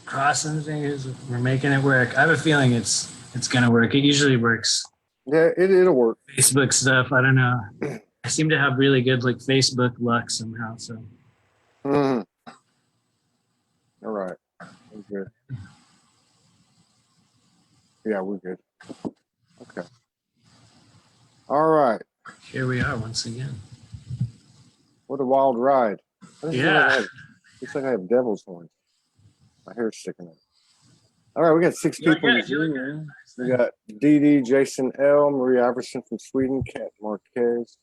Crossing the fingers. We're making it work. I have a feeling it's gonna work. It usually works. Yeah, it'll work. Facebook stuff. I don't know. I seem to have really good like Facebook luck somehow. So Mhm. All right. We're good. Yeah, we're good. Okay. All right. here we are once again. What a wild ride. Yeah. Looks like I have devil's horns. My hair's sticking out. All right, we got 6 people in the Zoom. We got Dee, Jason L, Marie Iverson from Sweden, Kat Marquez.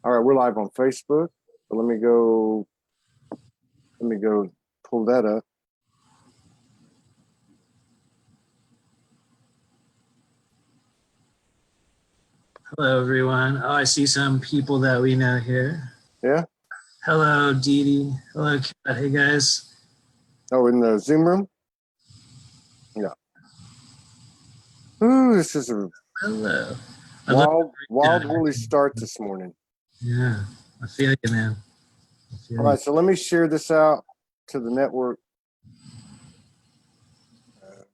All right, we're live on Facebook. So let me go pull that up. Hello, everyone. Oh, I see some people that we know here. Yeah. Hello, Dee. Hello, Kat. Hey, guys. Oh, in the Zoom room? Yeah. Ooh, this is a Hello. wild woolly start this morning. Yeah, I feel you, man. All right, so let me share this out to the network.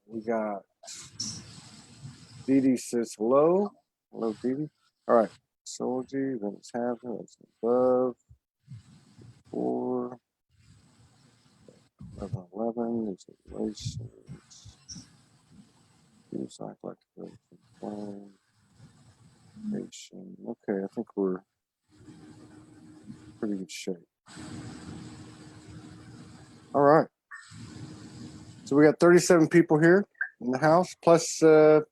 We got Dee says hello. Hello, Dee. All right. Soulogy, then it's happening. It's above. 4, 11, there's relations. Use like nation. Okay, I think we're pretty good shape. All right. So we got 37 people here in the house, plus 4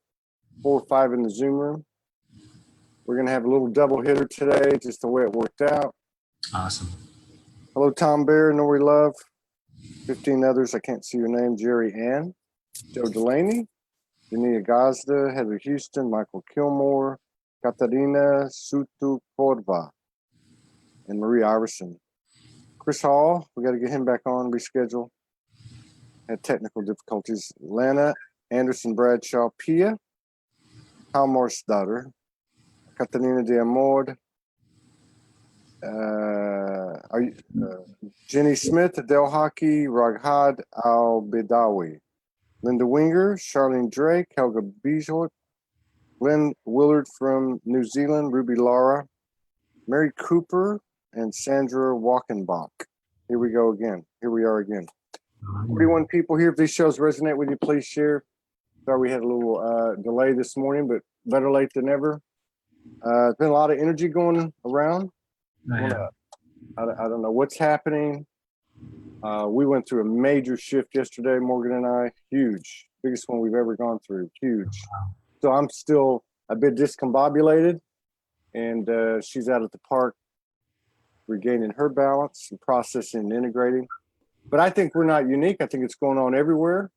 or 5 in the Zoom room. We're going to have a little double hitter today, just the way it worked out. Awesome. Hello, Tom Bear, Nori Love. 15 others, I can't see your name. Jerry Ann, Joe Delaney, Jania Gazda, Heather Houston, Michael Kilmore, Katarina Sutu-Corva, and Marie Iverson. Chris Hall, we got to get him back on, reschedule. Had technical difficulties. Lana Anderson Bradshaw Pia, Halmar's daughter, Katarina de Amor, Jenny Smith, Adele Hockey, Raghad Al Bidawi, Linda Winger, Charlene Drake, Helga Bijort, Glenn Willard from New Zealand, Ruby Lara, Mary Cooper, and Sandra Walkenbach. Here we go again. Here we are again. 41 people here. If these shows resonate with you, please share. Sorry we had a little delay this morning, but better late than never. There's been a lot of energy going around. I don't know what's happening. We went through a major shift yesterday, Morgan and I. Huge. Biggest one we've ever gone through. Huge. So I'm still a bit discombobulated, and she's out at the park regaining her balance and processing and integrating. But I think we're not unique. I think it's going on everywhere.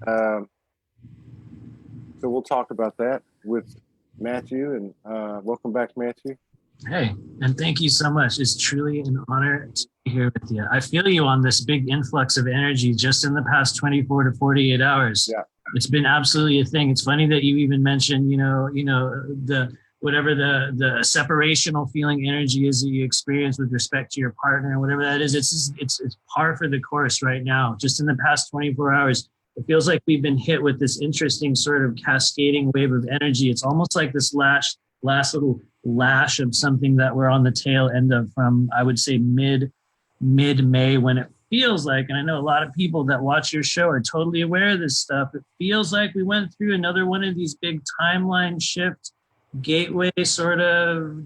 So we'll talk about that with Matthew, and welcome back, Matthew. Hey, and thank you so much. It's truly an honor to be here with you. I feel you on this big influx of energy just in the past 24 to 48 hours. Yeah. It's been absolutely a thing. It's funny that you even mentioned, the whatever the separational feeling energy is that you experience with respect to your partner and whatever that is. It's par for the course right now. Just in the past 24 hours, it feels like we've been hit with this interesting sort of cascading wave of energy. It's almost like this last little lash of something that we're on the tail end of from, I would say, mid-May, when it feels like, and I know a lot of people that watch your show are totally aware of this stuff, it feels like we went through another one of these big timeline shift, gateway sort of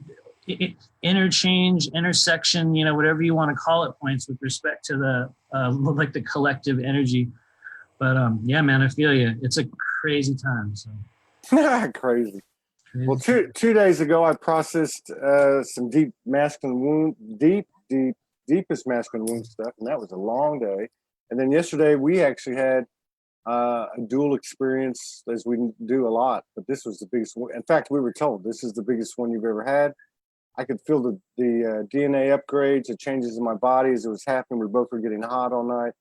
interchange, intersection, whatever you want to call it, points with respect to the like the collective energy. But yeah, man, I feel you. It's a crazy time. So Crazy. Well, two days ago, I processed some deep masculine wound, deepest masculine wound stuff, and that was a long day. And then yesterday, we actually had a dual experience, as we do a lot, but this was the biggest one. In fact, we were told this is the biggest one you've ever had. I could feel the DNA upgrades, the changes in my body as it was happening. We both were getting hot all night.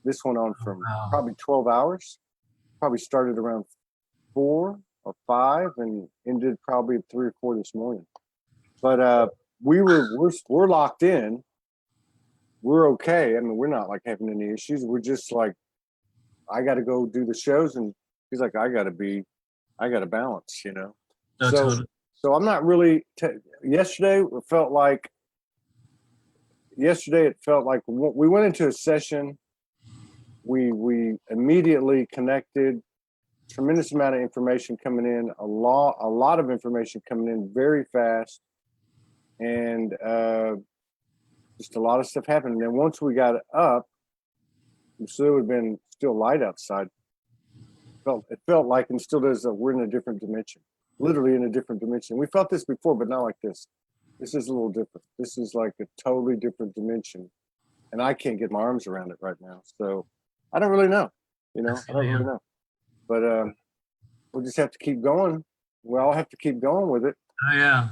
This went on for probably 12 hours. Probably started around 4 or 5 and ended probably at 3 or 4 this morning. But we're locked in. we're okay. I mean, we're not like having any issues. We're just like, I got to go do the shows, and he's like, I got to balance, you know. Oh, So totally. so I'm not really. Yesterday it felt like we went into a session. We immediately connected. Tremendous amount of information coming in, a lot of information coming in very fast, and just a lot of stuff happened. And then once we got up, so it would have been still light outside. It felt like, and still does, that we're in a different dimension, literally in a different dimension. We felt this before, but not like this. This is a little different. This is like a totally different dimension, and I can't get my arms around it right now. So I don't really know, you know, I don't really know. But we'll just have to keep going. We all have to keep going with it. Oh, yeah.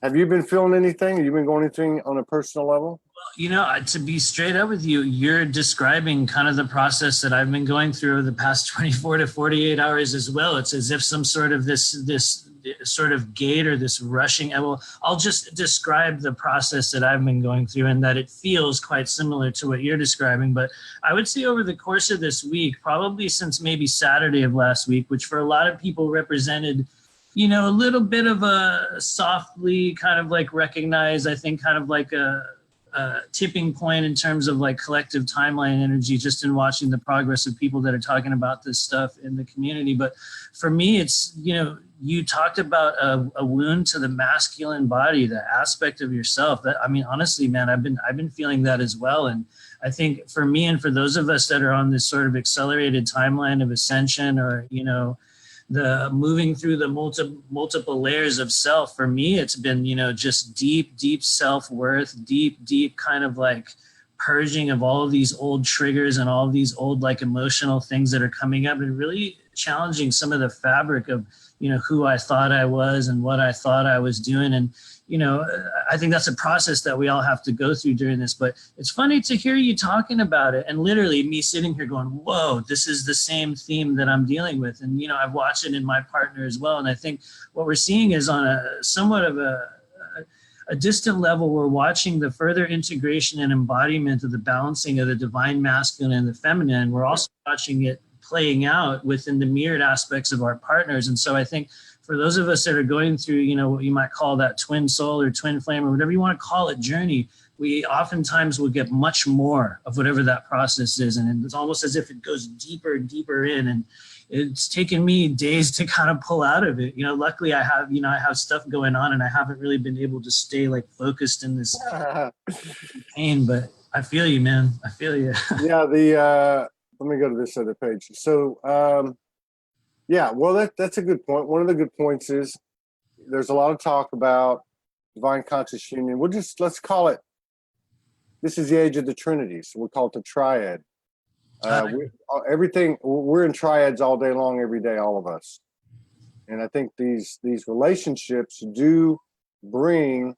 Have you been feeling anything? Have you been going anything on a personal level? You know, to be straight up with you, you're describing kind of the process that I've been going through over the past 24 to 48 hours as well. It's as if some sort of this sort of gate or this rushing. I'll just describe the process that I've been going through, and that it feels quite similar to what you're describing. But I would say over the course of this week, probably since maybe Saturday of last week, which for a lot of people represented, you know, a little bit of a softly kind of like recognize, I think, kind of like a tipping point in terms of like collective timeline energy, just in watching the progress of people that are talking about this stuff in the community. But for me, it's, you know, you talked about a wound to the masculine body, the aspect of yourself that, I mean, honestly, man, I've been feeling that as well. And I think for me, and for those of us that are on this sort of accelerated timeline of ascension, or, you know, the moving through the multiple layers of self, for me, it's been, you know, just deep self-worth, deep kind of like purging of all of these old triggers and all of these old like emotional things that are coming up, and really challenging some of the fabric of, you know, who I thought I was and what I thought I was doing. And, you know, I think that's a process that we all have to go through during this. But it's funny to hear you talking about it, and literally me sitting here going, whoa, this is the same theme that I'm dealing with. And, you know, I've watched it in my partner as well. And I think what we're seeing is on a somewhat of a distant level, we're watching the further integration and embodiment of the balancing of the divine masculine and the feminine. We're also watching it playing out within the mirrored aspects of our partners. And so I think for those of us that are going through, you know, what you might call that twin soul or twin flame or whatever you want to call it journey, we oftentimes will get much more of whatever that process is. And it's almost as if it goes deeper and deeper in. And it's taken me days to kind of pull out of it. You know, luckily I have stuff going on, and I haven't really been able to stay like focused in this pain, but I feel you, man. I feel you. Yeah, let me go to this other page. So, yeah, well, that's a good point. One of the good points is there's a lot of talk about divine conscious union. Let's call it, this is the age of the Trinity. So we'll call it the triad. We're in triads all day long, every day, all of us. And I think these relationships do bring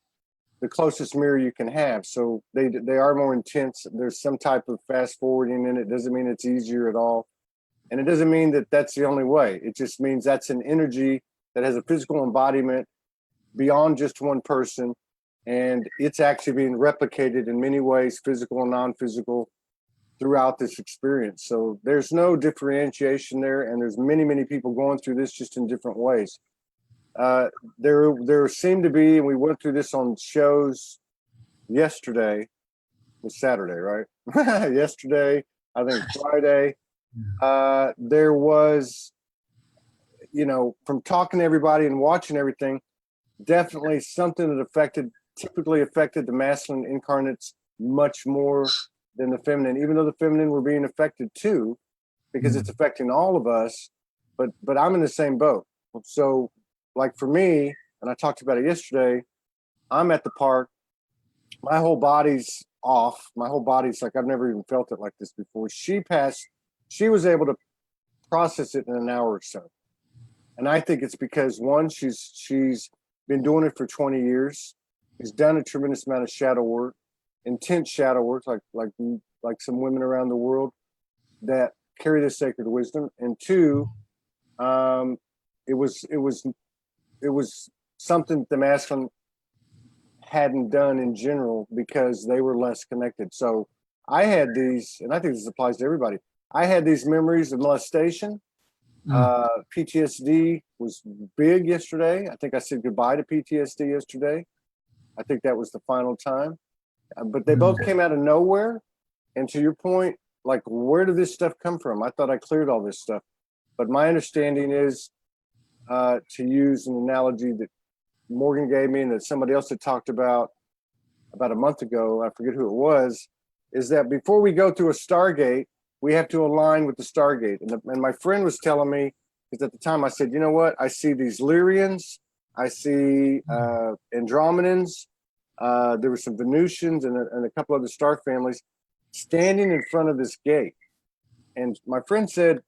the closest mirror you can have. So they are more intense. There's some type of fast forwarding in it. Doesn't mean it's easier at all. And it doesn't mean that that's the only way. It just means that's an energy that has a physical embodiment beyond just one person. And it's actually being replicated in many ways, physical and non-physical, throughout this experience. So there's no differentiation there. And there's many people going through this just in different ways. There seemed to be, and we went through this on shows yesterday. It was Saturday, right? Yesterday, I think Friday. There was, you know, from talking to everybody and watching everything, definitely something that typically affected the masculine incarnates much more than the feminine, even though the feminine were being affected too, because it's affecting all of us. But I'm in the same boat. So, like for me, and I talked about it yesterday, I'm at the park. My whole body's off. My whole body's like, I've never even felt it like this before. She was able to process it in an hour or so. And I think it's because, one, she's been doing it for 20 years. She's done a tremendous amount of shadow work, intense shadow work, like some women around the world that carry this sacred wisdom. And two, it was something the masculine hadn't done in general because they were less connected. So I had these, and I think this applies to everybody. I had these memories of molestation. PTSD was big yesterday. I think I said goodbye to PTSD yesterday. I think that was the final time. But they both came out of nowhere. And to your point, like, where did this stuff come from? I thought I cleared all this stuff. But my understanding is, to use an analogy that Morgan gave me and that somebody else had talked about a month ago, I forget who it was, is that before we go through a Stargate, we have to align with the Stargate. And my friend was telling me, because at the time I said, you know what? I see these Lyrians, I see Andromedans, there were some Venusians and a couple other star families standing in front of this gate. And my friend said,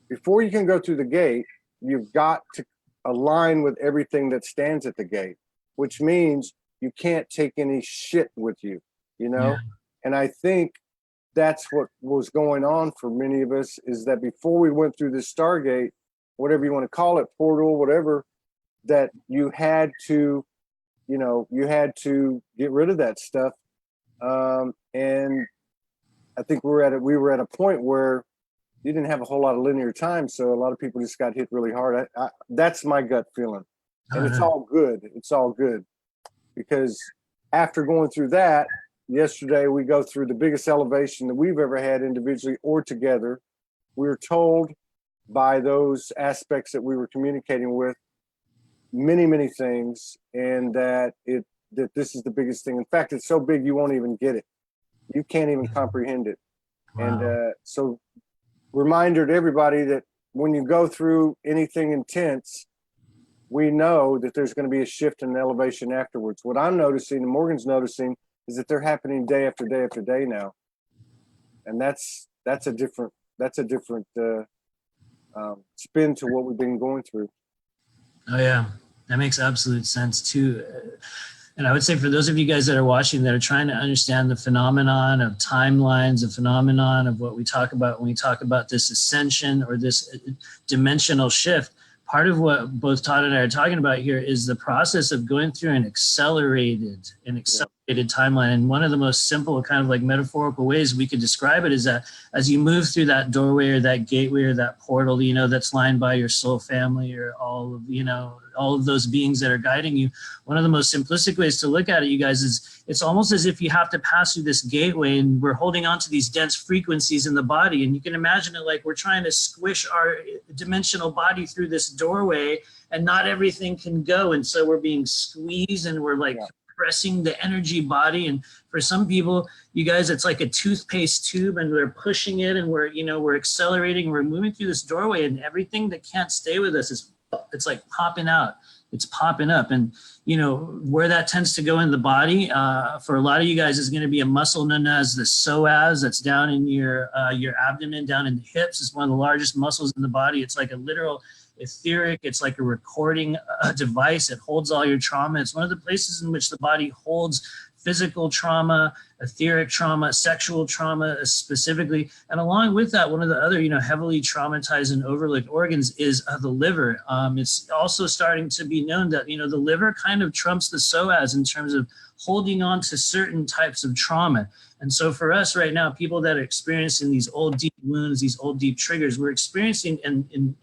before you can go through the gate, you've got to align with everything that stands at the gate, which means you can't take any shit with you, you know? Yeah. And I think that's what was going on for many of us, is that before we went through this Stargate, whatever you want to call it, portal, whatever, that you had to, you know, you had to get rid of that stuff. And I think we were at a point where you didn't have a whole lot of linear time. So a lot of people just got hit really hard. That's my gut feeling. And it's all good. It's all good. Because after going through that, yesterday we go through the biggest elevation that we've ever had individually or together. We were told by those aspects that we were communicating with many, many things, and that this is the biggest thing. In fact, it's so big you won't even get it. You can't even comprehend it. Wow. And so reminder to everybody that when you go through anything intense, we know that there's going to be a shift in elevation afterwards. What I'm noticing, and Morgan's noticing, is that they're happening day after day after day now, and that's a different spin to what we've been going through. Oh yeah, that makes absolute sense too. And I would say for those of you guys that are watching that are trying to understand the phenomenon of timelines, the phenomenon of what we talk about when we talk about this ascension or this dimensional shift, part of what both Todd and I are talking about here is the process of going through an accelerated timeline. And one of the most simple kind of like metaphorical ways we could describe it is that as you move through that doorway or that gateway or that portal, you know, that's lined by your soul family or all of those beings that are guiding you. One of the most simplistic ways to look at it, you guys, is it's almost as if you have to pass through this gateway and we're holding on to these dense frequencies in the body. And you can imagine it like we're trying to squish our dimensional body through this doorway and not everything can go. And so we're being squeezed and we're like pressing the energy body. And for some people, you guys, it's like a toothpaste tube and we're pushing it and we're accelerating, we're moving through this doorway, and everything that can't stay with us it's like popping out. It's popping up. And, you know, where that tends to go in the body, for a lot of you guys is going to be a muscle known as the psoas that's down in your abdomen, down in the hips. It's one of the largest muscles in the body. It's like a literal etheric. It's like a recording device. It holds all your trauma. It's one of the places in which the body holds physical trauma, etheric trauma, sexual trauma specifically. And along with that, one of the other, heavily traumatized and overlooked organs is the liver. It's also starting to be known that, the liver kind of trumps the psoas in terms of holding on to certain types of trauma. And so for us right now, people that are experiencing these old deep wounds, these old deep triggers, we're experiencing, in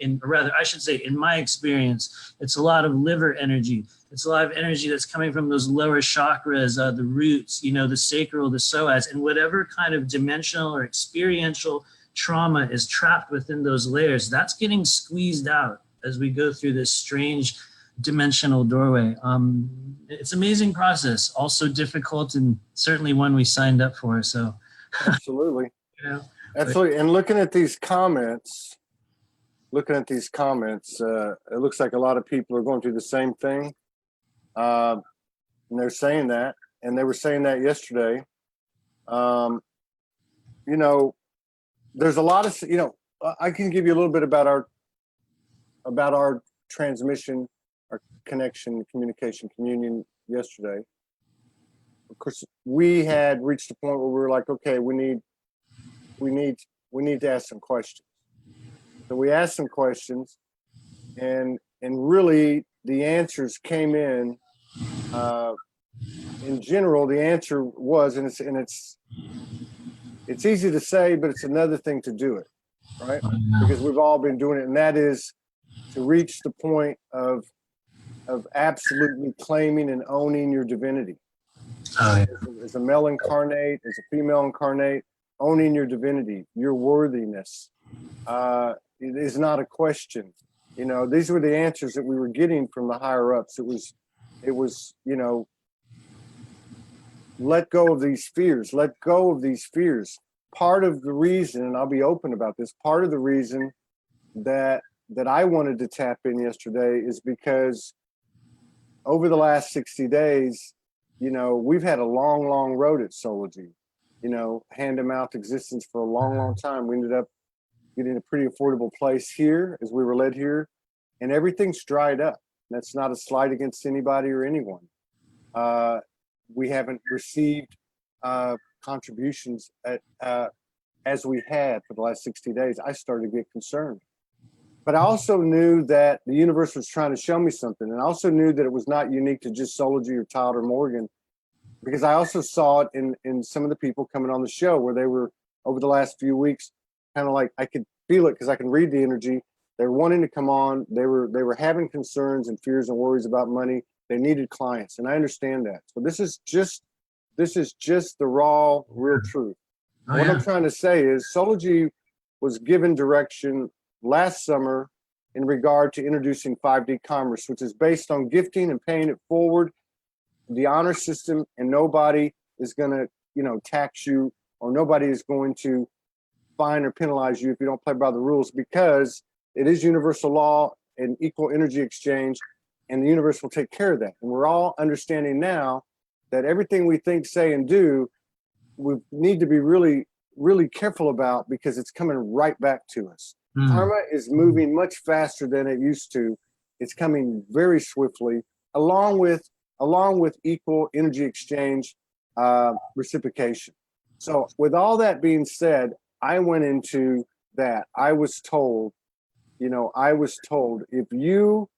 my experience, it's a lot of liver energy. It's a lot of energy that's coming from those lower chakras, the roots, the sacral, the psoas, and whatever kind of dimensional or experiential trauma is trapped within those layers, that's getting squeezed out as we go through this strange dimensional doorway. It's an amazing process, also difficult, and certainly one we signed up for. So absolutely. Absolutely. And looking at these comments, it looks like a lot of people are going through the same thing. And they're saying that, and they were saying that yesterday. There's a lot of, I can give you a little bit about our transmission, our connection, communication, communion yesterday. Of course, we had reached a point where we were like, okay, we need to ask some questions. So we asked some questions, and really the answers came in. In general, the answer was, and It's easy to say, but it's another thing to do it, right? Oh, yeah. Because we've all been doing it, and that is to reach the point of absolutely claiming and owning your divinity. Oh, yeah. As a male incarnate, as a female incarnate, owning your divinity, your worthiness. It is not a question. You know, these were the answers that we were getting from the higher ups. It was, you know, let go of these fears, let go of these fears. Part of the reason, and I'll be open about this, part of the reason that I wanted to tap in yesterday is because over the last 60 days, you know, we've had a long, long road at Soulogy, you know, hand-to-mouth existence for a long, long time. We ended up getting a pretty affordable place here as we were led here, and everything's dried up. That's not a slight against anybody or anyone. We haven't received contributions as we had for the last 60 days. I started to get concerned. But I also knew that the universe was trying to show me something. And I also knew that it was not unique to just Soulogy or Todd or Morgan, because I also saw it in some of the people coming on the show where they were, over the last few weeks, kind of like, I could feel it because I can read the energy. They were wanting to come on. They were having concerns and fears and worries about money. They needed clients. And I understand that. So this is just the raw, real truth. Oh, What yeah. I'm trying to say is Soulogy was given direction last summer in regard to introducing 5D commerce, which is based on gifting and paying it forward, the honor system, and nobody is going to, you know, tax you, or nobody is going to fine or penalize you if you don't play by the rules, because it is universal law and equal energy exchange, and the universe will take care of that. And we're all understanding now that everything we think, say, and do, we need to be really, really careful about, because it's coming right back to us. Karma is moving much faster than it used to. It's coming very swiftly, along with equal energy exchange, reciprocation. So with all that being said, I went into that. I was told if you,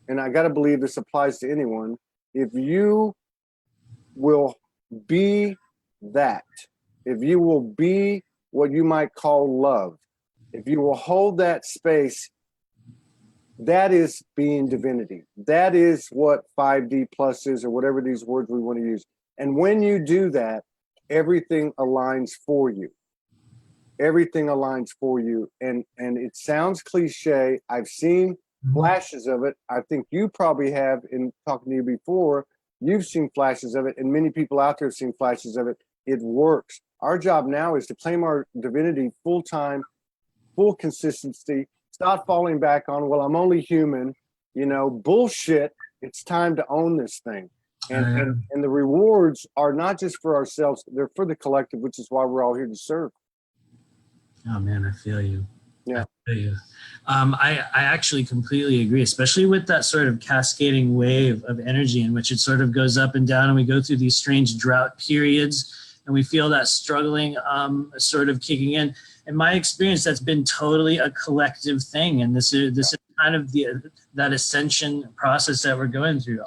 and I got to believe this applies to anyone, if you will be that, if you will be what you might call love, if you will hold that space, that is being divinity. That is what 5D plus is, or whatever these words we want to use. And when you do that, everything aligns for you. Everything aligns for you. And it sounds cliche. I've seen flashes of it. I think you probably have, in talking to you before. You've seen flashes of it, and many people out there have seen flashes of it. It works. Our job now is to claim our divinity full-time, full consistency, stop falling back on, well, I'm only human, you know, bullshit. It's time to own this thing. And the rewards are not just for ourselves, they're for the collective, which is why we're all here to serve. Oh man, I feel you. Yeah. I feel you. I actually completely agree, especially with that sort of cascading wave of energy in which it sort of goes up and down, and we go through these strange drought periods, and we feel that struggling sort of kicking in. In my experience, that's been totally a collective thing, and this is kind of that ascension process that we're going through.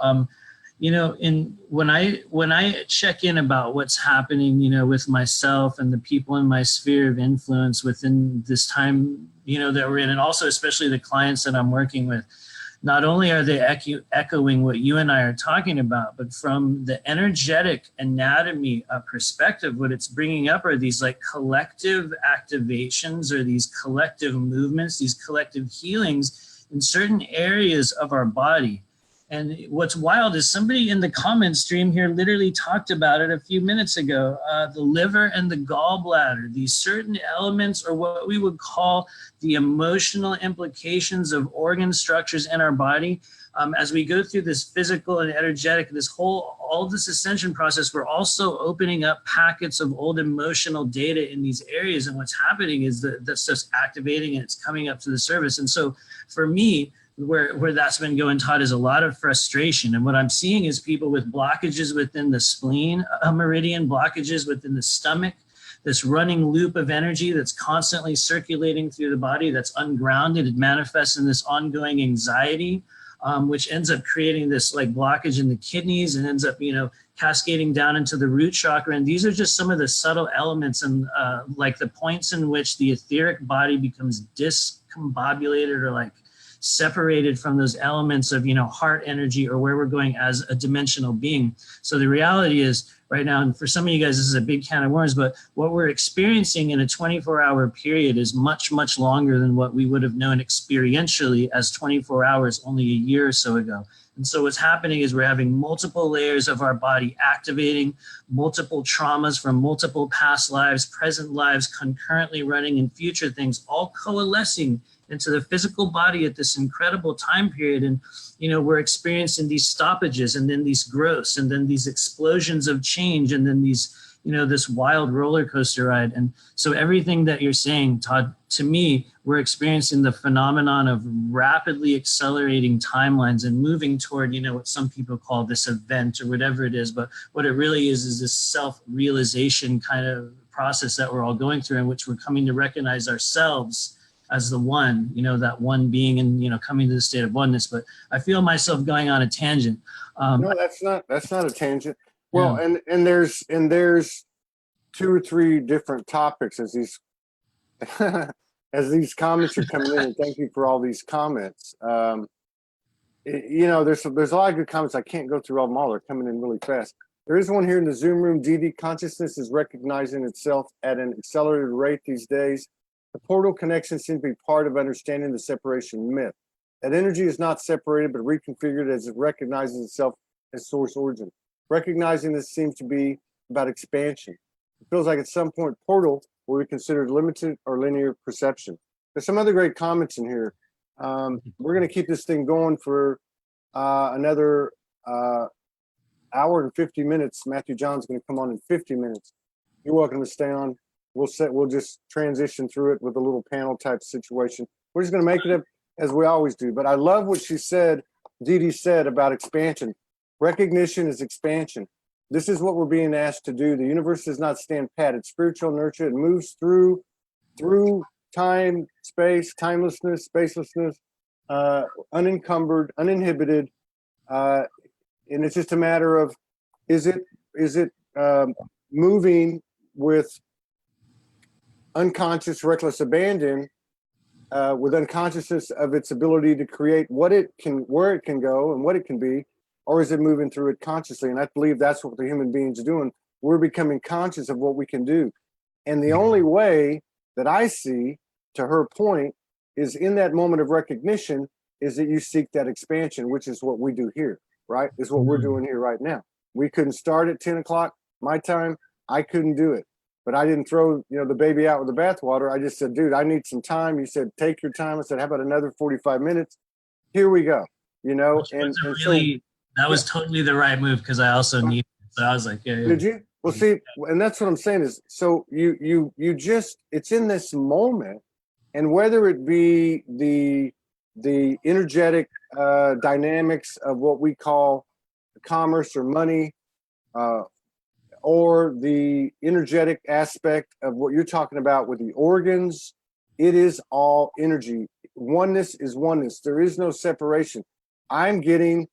You know, when I check in about what's happening, you know, with myself and the people in my sphere of influence within this time, you know, that we're in, and also especially the clients that I'm working with, not only are they echoing what you and I are talking about, but from the energetic anatomy perspective, what it's bringing up are these like collective activations, or these collective movements, these collective healings in certain areas of our body. And what's wild is somebody in the comment stream here literally talked about it a few minutes ago, the liver and the gallbladder, these certain elements, or what we would call the emotional implications of organ structures in our body. As we go through this physical and energetic, all this ascension process, we're also opening up packets of old emotional data in these areas. And what's happening is that that's just activating, and it's coming up to the surface. And so for me, where that's been going, Todd, is a lot of frustration. And what I'm seeing is people with blockages within the spleen meridian, blockages within the stomach, this running loop of energy that's constantly circulating through the body, that's ungrounded. It manifests in this ongoing anxiety, which ends up creating this like blockage in the kidneys, and ends up, you know, cascading down into the root chakra. And these are just some of the subtle elements and like the points in which the etheric body becomes discombobulated or like separated from those elements of, you know, heart energy or where we're going as a dimensional being. So the reality is right now, and for some of you guys, this is a big can of worms, but what we're experiencing in a 24-hour period is much, much longer than what we would have known experientially as 24 hours only a year or so ago. And so what's happening is we're having multiple layers of our body activating, multiple traumas from multiple past lives, present lives, concurrently running, and future things all coalescing into the physical body at this incredible time period. And, you know, we're experiencing these stoppages and then these growths and then these explosions of change and then these, you know, this wild roller coaster ride. And so everything that you're saying, Todd, to me, we're experiencing the phenomenon of rapidly accelerating timelines and moving toward, you know, what some people call this event or whatever it is. But what it really is this self-realization kind of process that we're all going through, in which we're coming to recognize ourselves as the one, you know, that one being, and, you know, coming to the state of oneness. But I feel myself going on a tangent. No, that's not a tangent. Well, yeah. and there's 2 or 3 different topics as these as these comments are coming in. And thank you for all these comments. You know, there's a lot of good comments. I can't go through all of them all. They're coming in really fast. There is one here in the Zoom room. DD, consciousness is recognizing itself at an accelerated rate these days. The portal connection seems to be part of understanding the separation myth. That energy is not separated, but reconfigured as it recognizes itself as source origin. Recognizing this seems to be about expansion. It feels like at some point portal will be considered limited or linear perception. There's some other great comments in here. We're going to keep this thing going for another hour and 50 minutes. Matthew John's going to come on in 50 minutes. You're welcome to stay on. We'll just transition through it with a little panel type situation. We're just going to make it up as we always do. But I love what she said, Dee Dee said about expansion. Recognition is expansion. This is what we're being asked to do. The universe does not stand pat. It's spiritual nurture. It moves through time, space, timelessness, spacelessness, unencumbered, uninhibited. And it's just a matter of, is it moving with unconscious, reckless abandon, with unconsciousness of its ability to create what it can, where it can go and what it can be, or is it moving through it consciously? And I believe that's what the human beings are doing. We're becoming conscious of what we can do. And the only way that I see, to her point, is in that moment of recognition, is that you seek that expansion, which is what we do here, right? Is what we're doing here right now. We couldn't start at 10 o'clock my time. I couldn't do it. But I didn't throw, the baby out with the bathwater. I just said, dude, I need some time. You said, take your time. I said, how about another 45 minutes? Here we go. That was totally the right move, because I also need it. So I was like, yeah. Did you? Well, see, and that's what I'm saying is, so you just, it's in this moment, and whether it be the energetic dynamics of what we call commerce or money, or the energetic aspect of what you're talking about with the organs, it is all energy. Oneness is oneness. There is no separation. I'm getting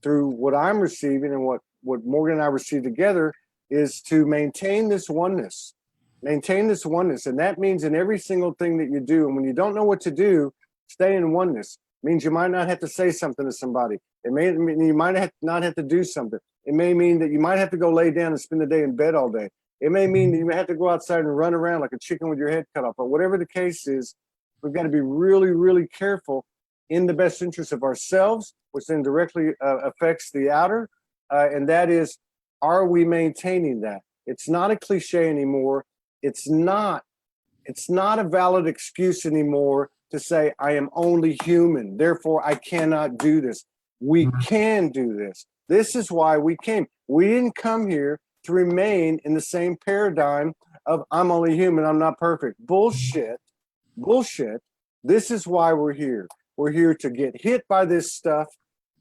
through what I'm receiving, and what Morgan and I receive together, is to maintain this oneness. Maintain this oneness. And that means in every single thing that you do. And when you don't know what to do, stay in oneness. It means you might not have to say something to somebody. It may mean you might not have to do something. It may mean that you might have to go lay down and spend the day in bed all day. It may mean that you may have to go outside and run around like a chicken with your head cut off. But whatever the case is, we've got to be really, really careful in the best interest of ourselves, which then directly affects the outer. And that is, are we maintaining that? It's not a cliche anymore. It's not a valid excuse anymore to say, I am only human, therefore I cannot do this. We can do this. This is why we came. We didn't come here to remain in the same paradigm of I'm only human, I'm not perfect. Bullshit. This is why we're here. We're here to get hit by this stuff.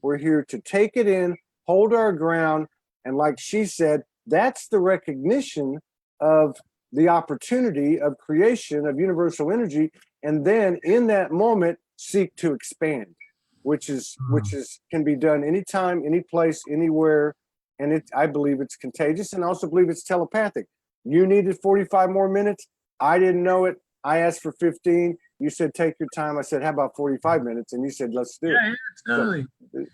We're here to take it in, hold our ground. And like she said, that's the recognition of the opportunity of creation of universal energy. And then in that moment, seek to expand, which is can be done anytime, any place, anywhere. and I believe it's contagious, and I also believe it's telepathic. You needed 45 more minutes. I didn't know it. I asked for 15. You said, take your time. I said, how about 45 minutes? And you said, let's do it. Yeah, totally. So,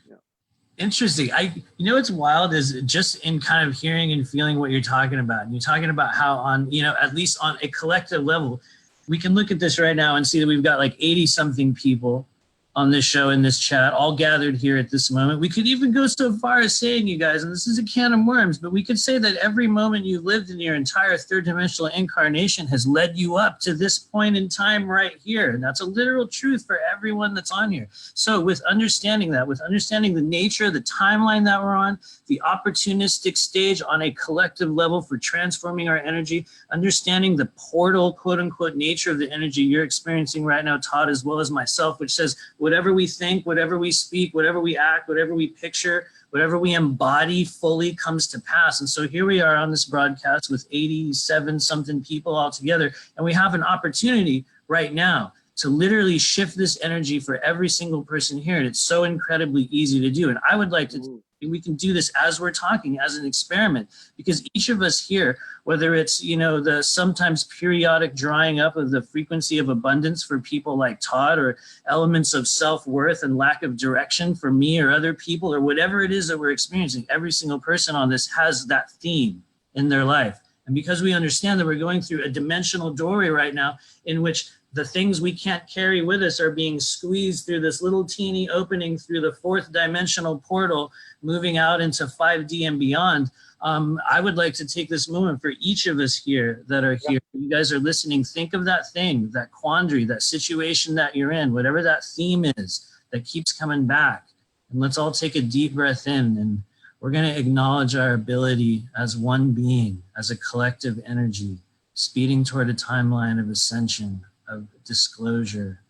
Interesting. What's wild is just in kind of hearing and feeling what you're talking about. And you're talking about how on, at least on a collective level, we can look at this right now and see that we've got like 80 something people on this show, in this chat, all gathered here at this moment. We could even go so far as saying, you guys, and this is a can of worms, but we could say that every moment you lived in your entire third dimensional incarnation has led you up to this point in time right here. And that's a literal truth for everyone that's on here. So with understanding that, with understanding the nature, the timeline that we're on, the opportunistic stage on a collective level for transforming our energy, understanding the portal, quote unquote, nature of the energy you're experiencing right now, Todd, as well as myself, which says, whatever we think, whatever we speak, whatever we act, whatever we picture, whatever we embody fully comes to pass. And so here we are on this broadcast with 87 something people all together. And we have an opportunity right now to literally shift this energy for every single person here. And it's so incredibly easy to do. And I would like to, we can do this as we're talking, as an experiment, because each of us here, whether it's, the sometimes periodic drying up of the frequency of abundance for people like Todd, or elements of self-worth and lack of direction for me or other people, or whatever it is that we're experiencing, every single person on this has that theme in their life. And because we understand that we're going through a dimensional doorway right now in which the things we can't carry with us are being squeezed through this little teeny opening through the fourth dimensional portal, moving out into 5D and beyond. I would like to take this moment for each of us here that are here. You guys are listening. Think of that thing, that quandary, that situation that you're in, whatever that theme is that keeps coming back. And let's all take a deep breath in, and we're going to acknowledge our ability as one being, as a collective energy, speeding toward a timeline of ascension, of disclosure,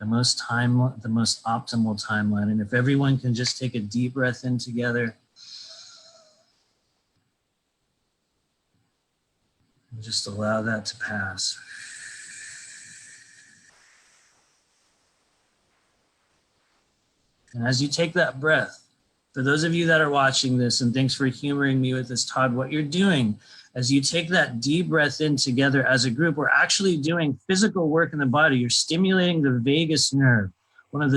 the most optimal timeline. And if everyone can just take a deep breath in together, and just allow that to pass. And as you take that breath, for those of you that are watching this, and thanks for humoring me with this, Todd, what you're doing as you take that deep breath in together as a group, we're actually doing physical work in the body. You're stimulating the vagus nerve. I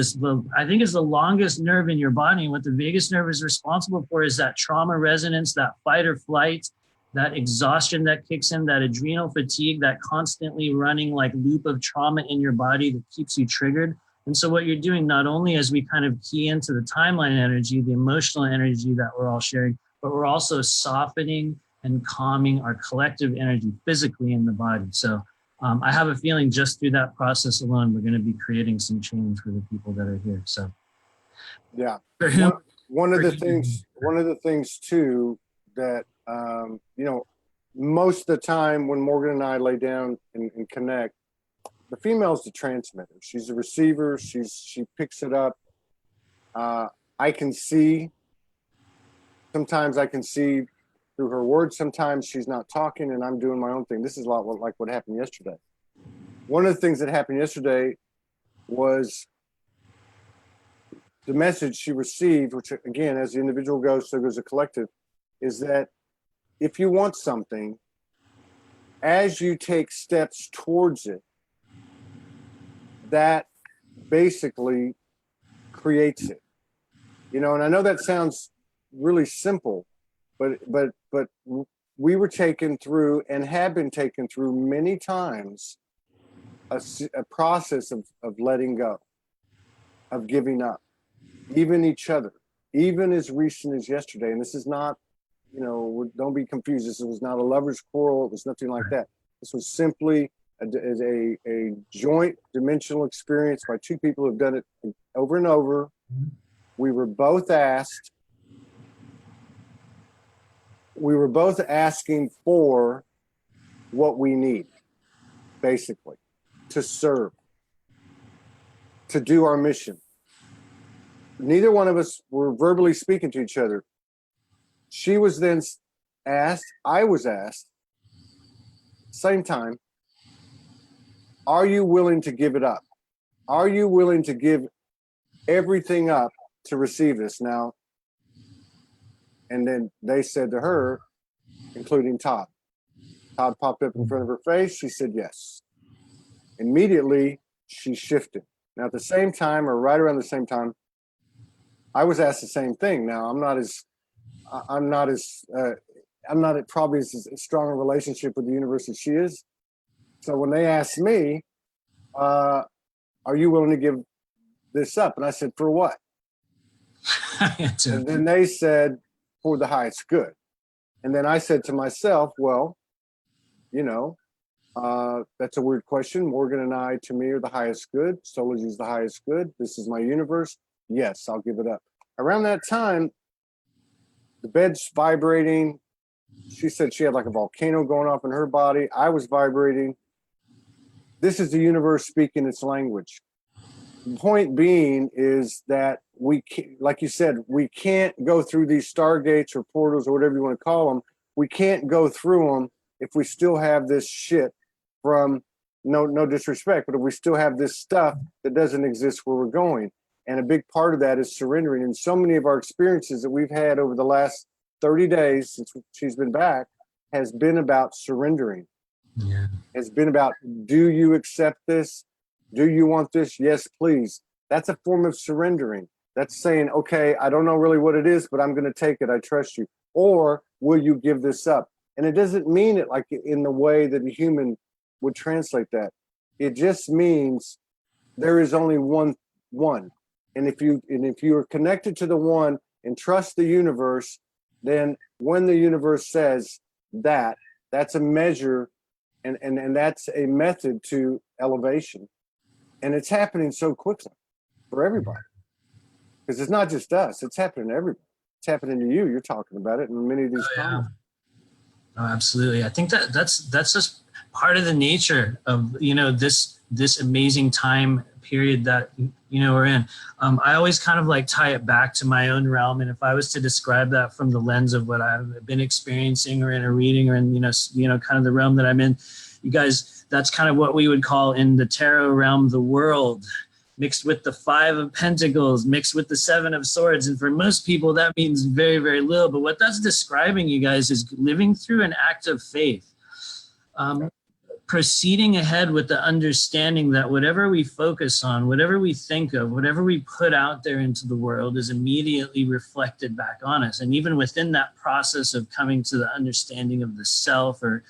think it's the longest nerve in your body. And what the vagus nerve is responsible for is that trauma resonance, that fight or flight, that exhaustion that kicks in, that adrenal fatigue, that constantly running like loop of trauma in your body that keeps you triggered. And so what you're doing, not only as we kind of key into the timeline energy, the emotional energy that we're all sharing, but we're also softening and calming our collective energy physically in the body. So I have a feeling just through that process alone, we're going to be creating some change for the people that are here. So, yeah, one of the things too that most of the time when Morgan and I lay down and connect, the female's the transmitter. She's a receiver. She picks it up. I can see. Sometimes I can see through her words. Sometimes she's not talking and I'm doing my own thing. This is a lot like what happened yesterday. One of the things that happened yesterday was the message she received, which again, as the individual goes, so goes the collective, is that if you want something, as you take steps towards it, that basically creates it. And I know that sounds really simple, but we were taken through and have been taken through many times a process of letting go, of giving up, even each other, even as recent as yesterday. And this is not, don't be confused. This was not a lover's quarrel. It was nothing like that. This was simply a joint dimensional experience by two people who have done it over and over. We were both asking for what we need, basically, to serve, to do our mission. Neither one of us were verbally speaking to each other. She was then asked, I was asked, same time, are you willing to give it up? Are you willing to give everything up to receive this? Now, And then they said to her, including Todd. Todd popped up in front of her face. She said yes. Immediately, she shifted. Now, at the same time, or right around the same time, I was asked the same thing. Now, I'm not probably as strong a relationship with the universe as she is. So when they asked me, are you willing to give this up? And I said, for what? And then they said, for the highest good. And then I said to myself, well, you know, that's a weird question. Morgan and I, to me, are the highest good. Soulogy is the highest good. This is my universe. Yes, I'll give it up. Around that time, the bed's vibrating. She said she had like a volcano going off in her body. I was vibrating. This is the universe speaking its language. The point being is that we can't, like you said, we can't go through these stargates or portals or whatever you want to call them. We can't go through them if we still have this shit from, no disrespect, but if we still have this stuff that doesn't exist where we're going. And a big part of that is surrendering. And so many of our experiences that we've had over the last 30 days since she's been back has been about surrendering. Yeah. Has been about, do you accept this? Do you want this? Yes, please. That's a form of surrendering. That's saying, okay, I don't know really what it is, but I'm going to take it. I trust you. Or will you give this up? And it doesn't mean it like in the way that a human would translate that. It just means there is only one. And if you are connected to the one and trust the universe, then when the universe says that, that's a measure and that's a method to elevation. And it's happening so quickly for everybody. Because it's not just us, it's happening to everybody. It's happening to you. You're talking about it in many of these comments. Oh, absolutely. I think that's just part of the nature of, this amazing time period that, we're in. I always kind of like tie it back to my own realm. And if I was to describe that from the lens of what I've been experiencing or in a reading or in, kind of the realm that I'm in, you guys, that's kind of what we would call in the tarot realm, the world, mixed with the 5 of Pentacles, mixed with the 7 of Swords. And for most people, that means very, very little. But what that's describing, you guys, is living through an act of faith. Proceeding ahead with the understanding that whatever we focus on, whatever we think of, whatever we put out there into the world is immediately reflected back on us. And even within that process of coming to the understanding of the self, or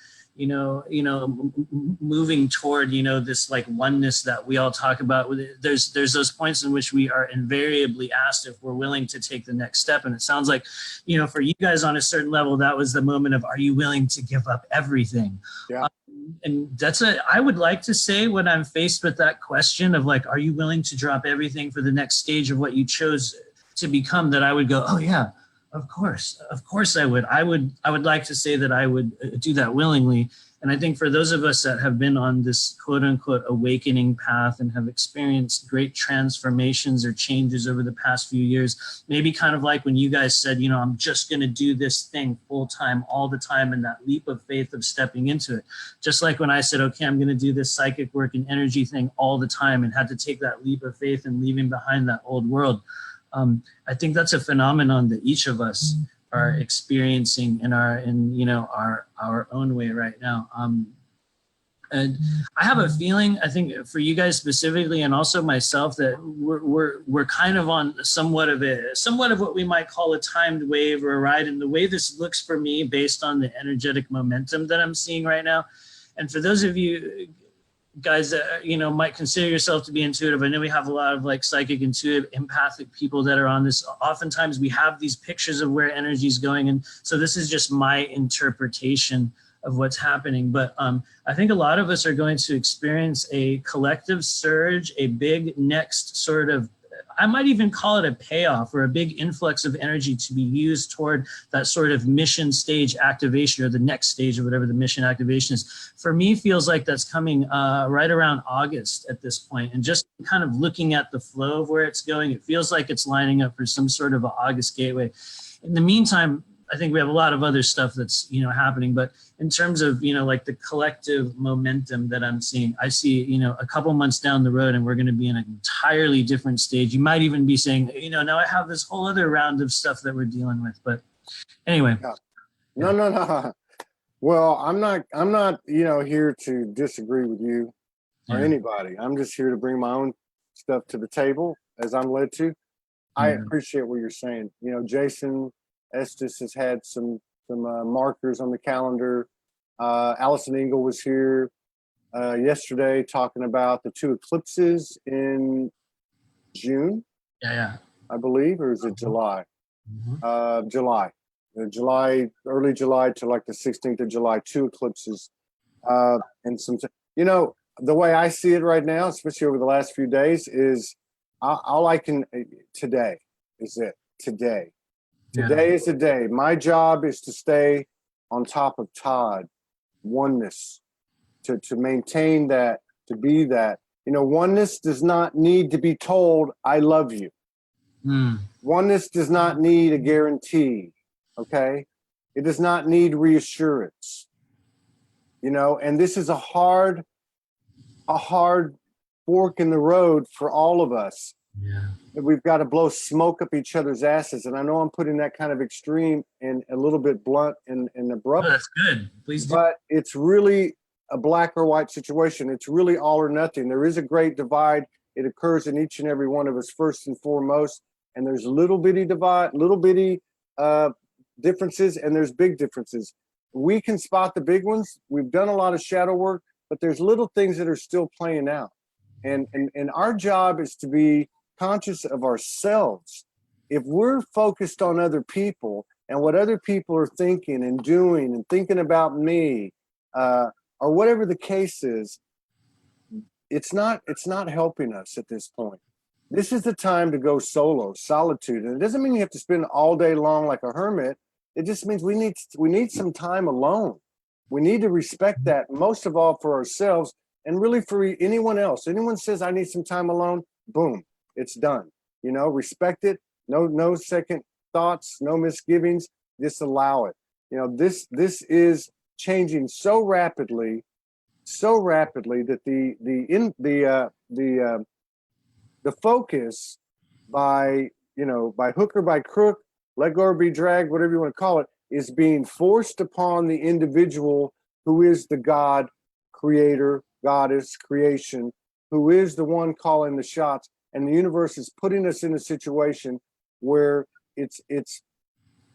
moving toward, this like oneness that we all talk about. There's those points in which we are invariably asked if we're willing to take the next step. And it sounds like, for you guys on a certain level, that was the moment of, are you willing to give up everything? Yeah. And I would like to say when I'm faced with that question of like, are you willing to drop everything for the next stage of what you chose to become, that I would go, oh yeah, of course I would. I would like to say that I would do that willingly. And I think for those of us that have been on this quote unquote awakening path and have experienced great transformations or changes over the past few years, maybe kind of like when you guys said, I'm just going to do this thing full time all the time, and that leap of faith of stepping into it. Just like when I said, okay, I'm going to do this psychic work and energy thing all the time, and had to take that leap of faith and leaving behind that old world. I think that's a phenomenon that each of us are experiencing in our own way right now. And I have a feeling, I think for you guys specifically, and also myself, that we're kind of on somewhat of what we might call a timed wave or a ride. And the way this looks for me, based on the energetic momentum that I'm seeing right now. And for those of you guys that might consider yourself to be intuitive, I know we have a lot of like psychic, intuitive, empathic people that are on this. Oftentimes we have these pictures of where energy is going, and so this is just my interpretation of what's happening. But I think a lot of us are going to experience a collective surge, a big next sort of, I might even call it a payoff, or a big influx of energy to be used toward that sort of mission stage activation, or the next stage of whatever the mission activation is. For me, feels like that's coming right around August at this point. And just kind of looking at the flow of where it's going, it feels like it's lining up for some sort of an August gateway. In the meantime, I think we have a lot of other stuff that's, happening. But in terms of, like the collective momentum that I'm seeing, I see, a couple months down the road and we're going to be in an entirely different stage. You might even be saying, now I have this whole other round of stuff that we're dealing with. But Anyway. Yeah. No. Well, I'm not, here to disagree with you or anybody. I'm just here to bring my own stuff to the table as I'm led to. I appreciate what you're saying. Jason Estes has had some markers on the calendar. Allison Engel was here yesterday talking about the 2 eclipses in June. I believe, or is it July? July. Early July to like the 16th of July, 2 eclipses. And the way I see it right now, especially over the last few days, is all I can, today is it. Today is the day. My job is to stay on top of Todd, oneness, to maintain that, to be that. Oneness does not need to be told, I love you. Oneness does not need a guarantee, okay? It does not need reassurance, and this is a hard fork in the road for all of us. We've got to blow smoke up each other's asses. And I know I'm putting that kind of extreme and a little bit blunt and abrupt. Oh, that's good. Please do. But it's really a black or white situation. It's really all or nothing. There is a great divide. It occurs in each and every one of us first and foremost. And there's little bitty differences, and there's big differences. We can spot the big ones. We've done a lot of shadow work, but there's little things that are still playing out. And our job is to be conscious of ourselves. If we're focused on other people and what other people are thinking and doing and thinking about me, or whatever the case is, it's not helping us at this point. This is the time to go solo, solitude. And it doesn't mean you have to spend all day long like a hermit. It just means we need some time alone. We need to respect that, most of all for ourselves, and really for anyone else. Anyone says, I need some time alone, boom, it's done. Respect it. No second thoughts, no misgivings, just allow it. This is changing so rapidly that the focus by hook or by crook, let go or be dragged, whatever you want to call it, is being forced upon the individual who is the God, creator, goddess, creation, who is the one calling the shots. And the universe is putting us in a situation where it's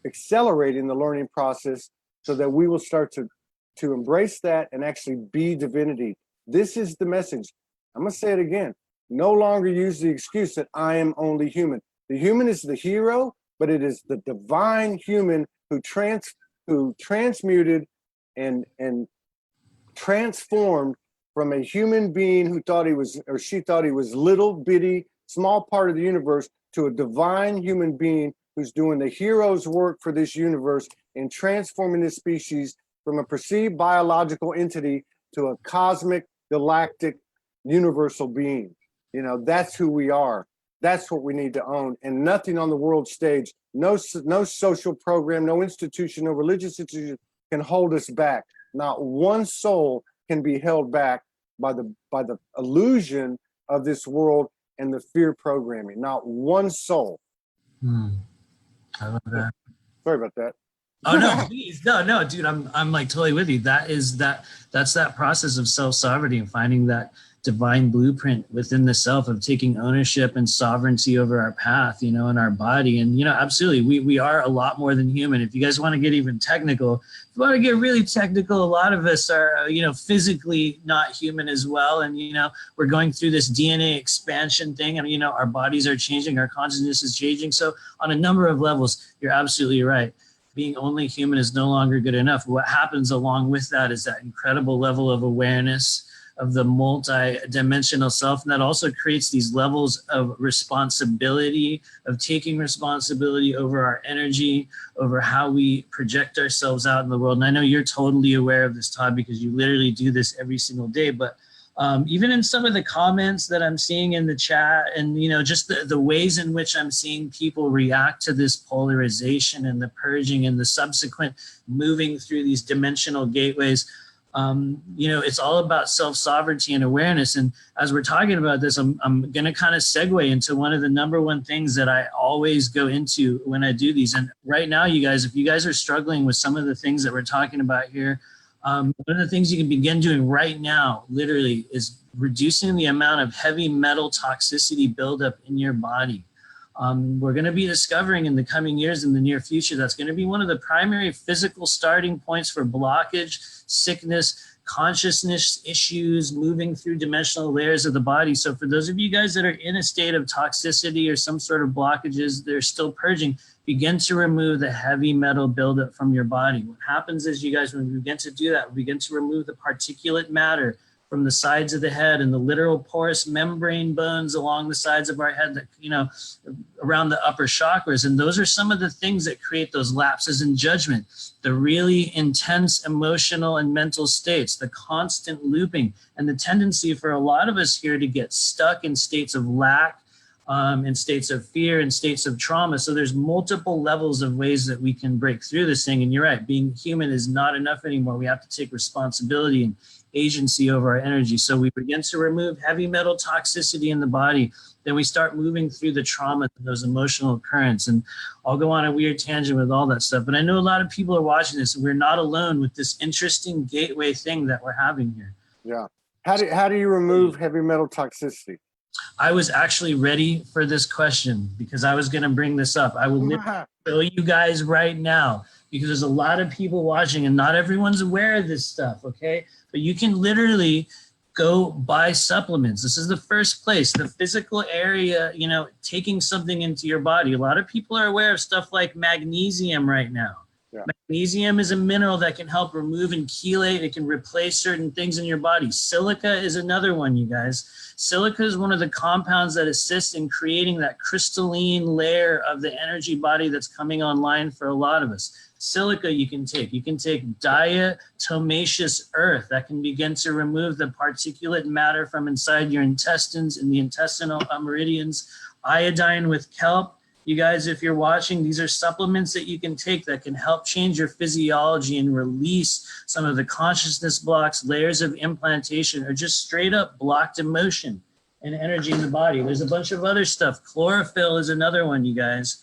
accelerating the learning process so that we will start to embrace that and actually be divinity. This is the message. I'm going to say it again. No longer use the excuse that I am only human. The human is the hero, but it is the divine human who transmuted and transformed from a human being who she thought he was little bitty, small part of the universe, to a divine human being who's doing the hero's work for this universe and transforming this species from a perceived biological entity to a cosmic, galactic, universal being. That's who we are. That's what we need to own. And nothing on the world stage, no social program, no institution, no religious institution can hold us back. Not one soul can be held back by the illusion of this world and the fear programming. Not one soul. I love that. Sorry about that. Oh no, please. No, dude, I'm like totally with you. That's that process of self-sovereignty and finding that divine blueprint within the self of taking ownership and sovereignty over our path, in our body. And, absolutely, we are a lot more than human. If you guys want to get even technical, if you want to get really technical, a lot of us are, physically not human as well. And, we're going through this DNA expansion thing and, our bodies are changing, our consciousness is changing. So on a number of levels, you're absolutely right. Being only human is no longer good enough. What happens along with that is that incredible level of awareness of the multi-dimensional self. And that also creates these levels of responsibility, of taking responsibility over our energy, over how we project ourselves out in the world. And I know you're totally aware of this, Todd, because you literally do this every single day. But even in some of the comments that I'm seeing in the chat and, just the ways in which I'm seeing people react to this polarization and the purging and the subsequent moving through these dimensional gateways, You know, it's all about self-sovereignty and awareness. And as we're talking about this, I'm going to kind of segue into one of the number one things that I always go into when I do these. And right now, you guys, if you guys are struggling with some of the things that we're talking about here, one of the things you can begin doing right now, literally, is reducing the amount of heavy metal toxicity buildup in your body. We're going to be discovering in the coming years, in the near future, that's going to be one of the primary physical starting points for blockage, sickness, consciousness issues, moving through dimensional layers of the body. So for those of you guys that are in a state of toxicity or some sort of blockages, they're still purging, begin to remove the heavy metal buildup from your body. What happens is, you guys, when we begin to do that, we begin to remove the particulate matter from the sides of the head and the literal porous membrane bones along the sides of our head that, you know, around the upper chakras. And those are some of the things that create those lapses in judgment, the really intense emotional and mental states, the constant looping, and the tendency for a lot of us here to get stuck in states of lack, in states of fear, and states of trauma. So there's multiple levels of ways that we can break through this thing. And you're right, being human is not enough anymore. We have to take responsibility and agency over our energy. So we begin to remove heavy metal toxicity in the body. Then we start moving through the trauma, those emotional currents. And I'll go on a weird tangent with all that stuff. But I know a lot of people are watching this, and we're not alone with this interesting gateway thing that we're having here. Yeah. How do you remove heavy metal toxicity? I was actually ready for this question because I was going to bring this up. I will literally show you guys right now, because there's a lot of people watching and not everyone's aware of this stuff, okay? But you can literally go buy supplements. This is the first place, the physical area, you know, taking something into your body. A lot of people are aware of stuff like magnesium right now. Yeah. Magnesium is a mineral that can help remove and chelate. It can replace certain things in your body. Silica is another one, you guys. Silica is one of the compounds that assists in creating that crystalline layer of the energy body that's coming online for a lot of us. Silica you can take. You can take diatomaceous earth that can begin to remove the particulate matter from inside your intestines and the intestinal meridians. Iodine with kelp. You guys, if you're watching, these are supplements that you can take that can help change your physiology and release some of the consciousness blocks, layers of implantation, or just straight up blocked emotion and energy in the body. There's a bunch of other stuff. Chlorophyll is another one, you guys.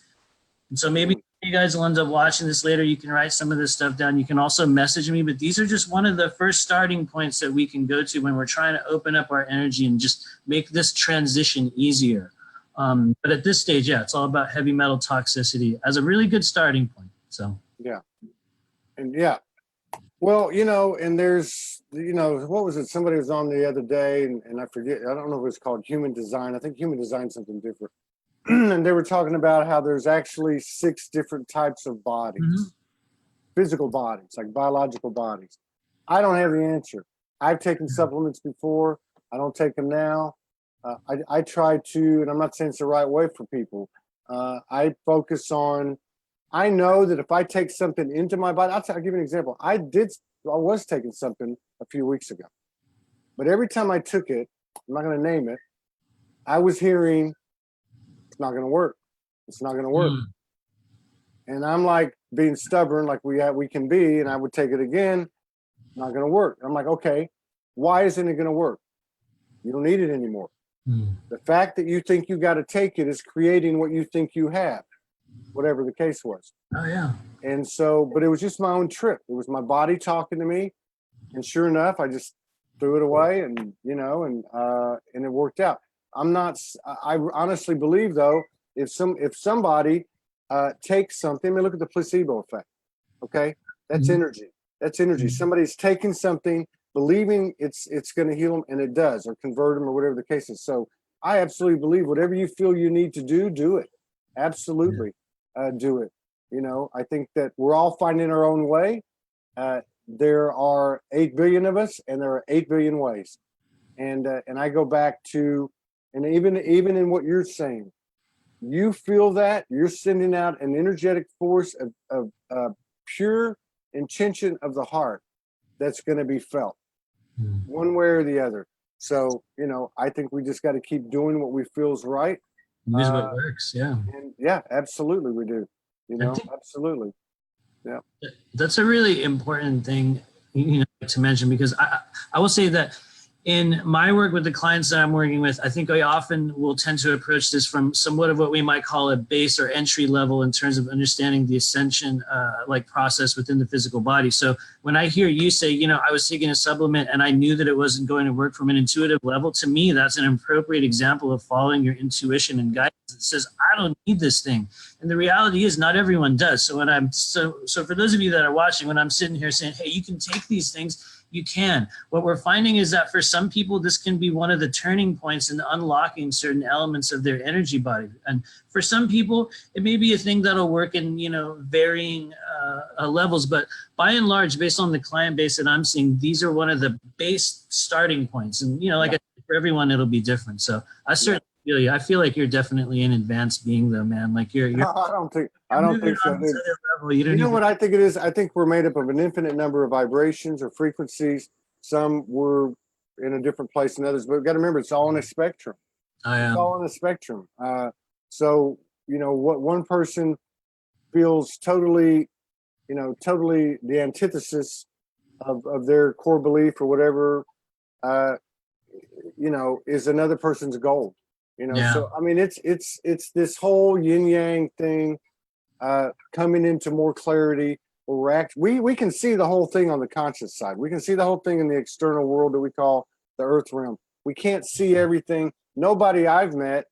And so maybe you guys will end up watching this later. You can write some of this stuff down. You can also message me, but these are just one of the first starting points that we can go to when we're trying to open up our energy and just make this transition easier. But at this stage, yeah, it's all about heavy metal toxicity as a really good starting point. So yeah, and yeah, well, you know, and there's, you know, what was it? Somebody was on the other day, and I forget. I don't know if it was called Human Design. I think Human Design is something different. And they were talking about how there's actually 6 different types of bodies, physical bodies, like biological bodies. I don't have the answer. I've taken supplements before. I don't take them now. I try to, and I'm not saying it's the right way for people. I focus on, I know that if I take something into my body, I'll give you an example. I was taking something a few weeks ago, but every time I took it, I'm not going to name it, I was hearing, it's not going to work. It's not going to work. And I'm like being stubborn, like we can be, and I would take it again, not going to work. I'm like, okay, why isn't it going to work? You don't need it anymore. The fact that you think you got to take it is creating what you think you have, whatever the case was. Oh, yeah. And so, but it was just my own trip. It was my body talking to me. And sure enough, I just threw it away, and, you know, and it worked out. I honestly believe, though, if somebody takes something, I mean, look at the placebo effect. Okay. That's energy. That's energy. Somebody's taking something, believing it's going to heal them, and it does, or convert them, or whatever the case is. So I absolutely believe whatever you feel you need to do it. Absolutely. Do it. You know, I think that we're all finding our own way. There are 8 billion of us, and there are 8 billion ways. And I go back to, and even in what you're saying, you feel that you're sending out an energetic force of pure intention of the heart that's going to be felt one way or the other. So, you know, I think we just got to keep doing what we feel is right. Use what works. Yeah. And yeah, absolutely. We do, you know, absolutely. Yeah. That's a really important thing. to mention, because I will say that in my work with the clients that I'm working with, I think I often will tend to approach this from somewhat of what we might call a base or entry level in terms of understanding the ascension like process within the physical body. So when I hear you say, I was taking a supplement and I knew that it wasn't going to work from an intuitive level, to me, that's an appropriate example of following your intuition and guidance. It says, I don't need this thing. And the reality is not everyone does. So when so for those of you that are watching, when I'm sitting here saying, hey, you can take these things, you can. What we're finding is that for some people, this can be one of the turning points in unlocking certain elements of their energy body. And for some people, it may be a thing that'll work in, varying levels. But by and large, based on the client base that I'm seeing, these are one of the base starting points. And, like I said, for everyone, it'll be different. So I certainly feel you. I feel like you're definitely an advanced being, though, man. Like you're No, I don't think so. You know what I think it is? I think we're made up of an infinite number of vibrations or frequencies. Some were in a different place than others, but we've got to remember it's all in a spectrum. It's all in a spectrum. So, what one person feels totally the antithesis of their core belief or whatever, is another person's goal. So I mean, it's this whole yin yang thing. Coming into more clarity, where we can see the whole thing on the conscious side. We can see the whole thing in the external world that we call the earth realm. We can't see everything. Nobody I've met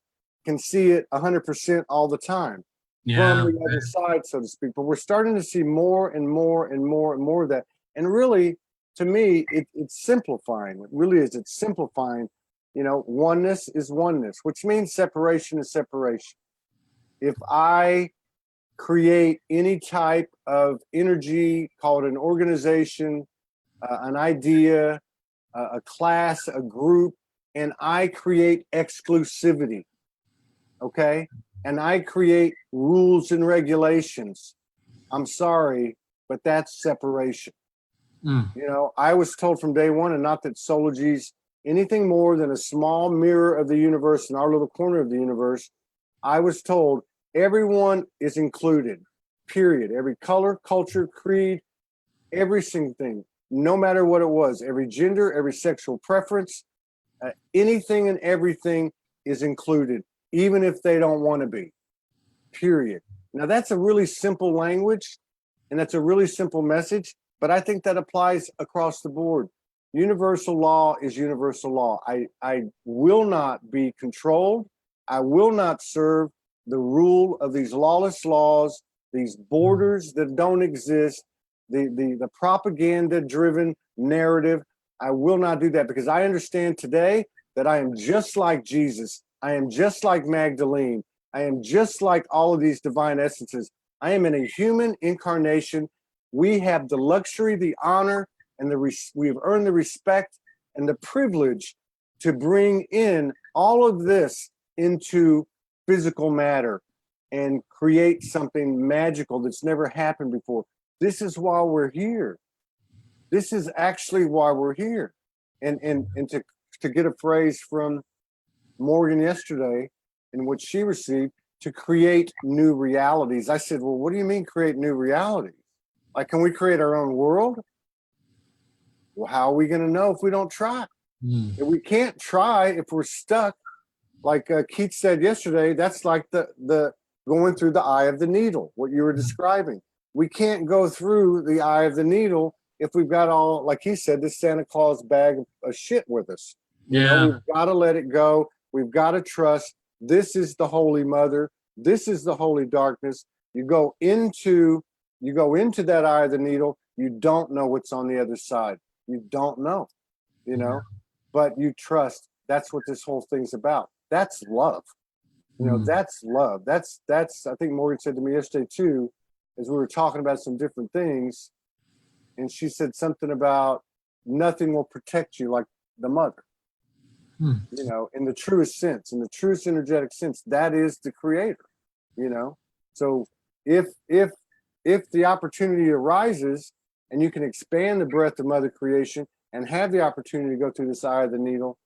can see it 100% all the time from the other side, so to speak. But we're starting to see more and more and more and more of that. And really, to me, it's simplifying. It really is. It's simplifying. Oneness is oneness, which means separation is separation. If I create any type of energy, call it an organization, an idea, a class, a group, and I create exclusivity, okay? And I create rules and regulations. I'm sorry, but that's separation. I was told from day one, and not that Soulogy's anything more than a small mirror of the universe in our little corner of the universe. I was told everyone is included, period. Every color, culture, creed, every single thing, no matter what it was, every gender, every sexual preference, anything and everything is included, even if they don't want to be, period. Now, that's a really simple language, and that's a really simple message, but I think that applies across the board. Universal law is universal law. I will not be controlled. I will not serve the rule of these lawless laws, these borders that don't exist, the propaganda-driven narrative. I will not do that, because I understand today that I am just like Jesus. I am just like Magdalene. I am just like all of these divine essences. I am in a human incarnation. We have the luxury, the honor, and we've earned the respect and the privilege to bring in all of this into physical matter and create something magical that's never happened before. This is why we're here. This is actually why we're here. And to get a phrase from Morgan yesterday, in which she received, to create new realities. I said, well, what do you mean create new realities? Like, can we create our own world? Well, how are we going to know if we don't try? If we can't try, if we're stuck, like Keith said yesterday, that's like the going through the eye of the needle, what you were describing. We can't go through the eye of the needle if we've got all, like he said, this Santa Claus bag of shit with us. We've got to let it go. We've got to trust. This is the Holy Mother. This is the Holy Darkness. You go into that eye of the needle. You don't know what's on the other side. You don't know, but you trust. That's what this whole thing's about. That's love. That's love. That's, I think Morgan said to me yesterday too, as we were talking about some different things. And she said something about nothing will protect you like the mother, in the truest sense, in the truest energetic sense, that is the creator, So if the opportunity arises and you can expand the breadth of mother creation and have the opportunity to go through this eye of the needle,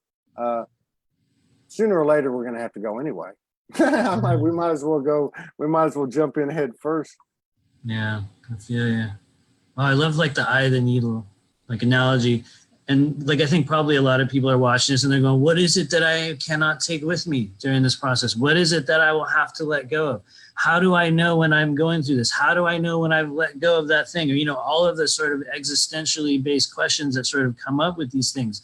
sooner or later, we're going to have to go anyway. We might as well go. We might as well jump in head first. Yeah, I feel you. Oh, I love like the eye of the needle. like analogy. And like, I think probably a lot of people are watching this and they're going, what is it that I cannot take with me during this process? What is it that I will have to let go of? How do I know when I'm going through this? How do I know when I've let go of that thing? Or, you know, all of the sort of existentially based questions that sort of come up with these things.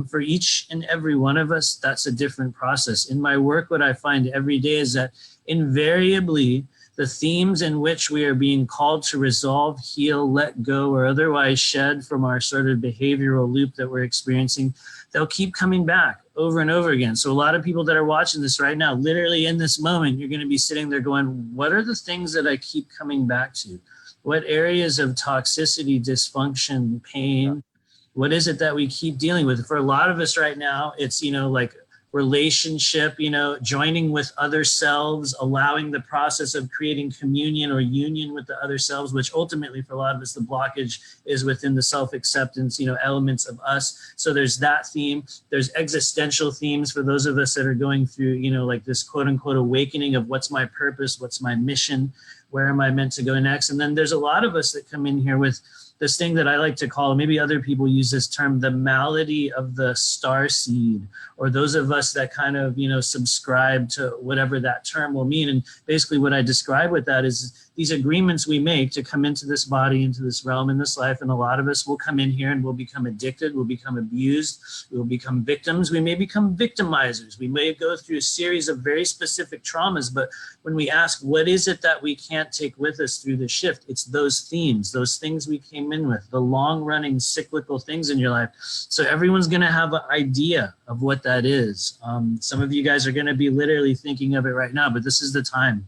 For each and every one of us, that's a different process. In my work, what I find every day is that invariably, the themes in which we are being called to resolve, heal, let go, or otherwise shed from our sort of behavioral loop that we're experiencing, they'll keep coming back over and over again. So a lot of people that are watching this right now, literally in this moment, you're going to be sitting there going, what are the things that I keep coming back to? What areas of toxicity, dysfunction, pain, what is it that we keep dealing with? For a lot of us right now, it's, you know, like relationship, you know, joining with other selves, allowing the process of creating communion or union with the other selves, which ultimately for a lot of us, the blockage is within the self-acceptance, you know, elements of us. So there's that theme. There's existential themes for those of us that are going through, you know, like this quote unquote awakening of what's my purpose, what's my mission, where am I meant to go next? And then there's a lot of us that come in here with this thing that I like to call, maybe other people use this term, the malady of the star seed, or those of us that kind of, you know, subscribe to whatever that term will mean. And basically what I describe with that is these agreements we make to come into this body, into this realm, in this life. And a lot of us will come in here and we'll become addicted, we'll become abused, we'll become victims, we may become victimizers. We may go through a series of very specific traumas, but when we ask, what is it that we can't take with us through the shift? It's those themes, those things we came in with, the long running cyclical things in your life. So everyone's going to have an idea of what that is. Some of you guys are going to be literally thinking of it right now, but this is the time.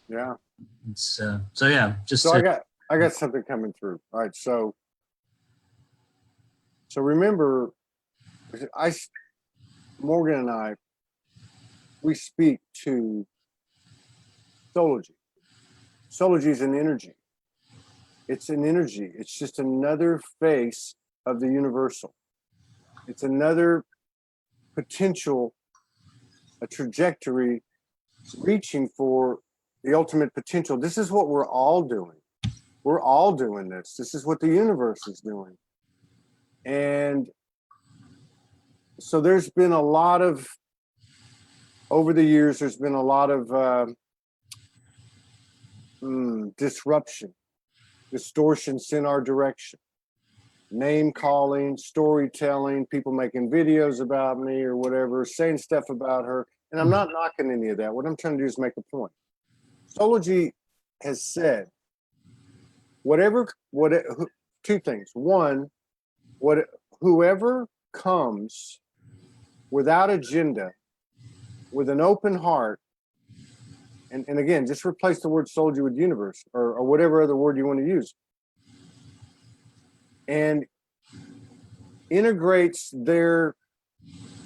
Yeah. It's, so yeah, just so I got something coming through. All right. So remember, Morgan and I, we speak to Soulogy. Soulogy is an energy. It's an energy. It's just another face of the universal. It's another potential, a trajectory reaching for the ultimate potential. This is what we're all doing. We're all doing this. This is what the universe is doing. And so there's been a lot of, over the years, there's been a lot of disruption, distortion sent our direction. Name calling, storytelling, people making videos about me or whatever, saying stuff about her. And I'm not knocking any of that. What I'm trying to do is make a point. Soulogy has said, two things. One, whoever comes without agenda, with an open heart, and again, just replace the word Soulogy with universe or whatever other word you want to use, and integrates their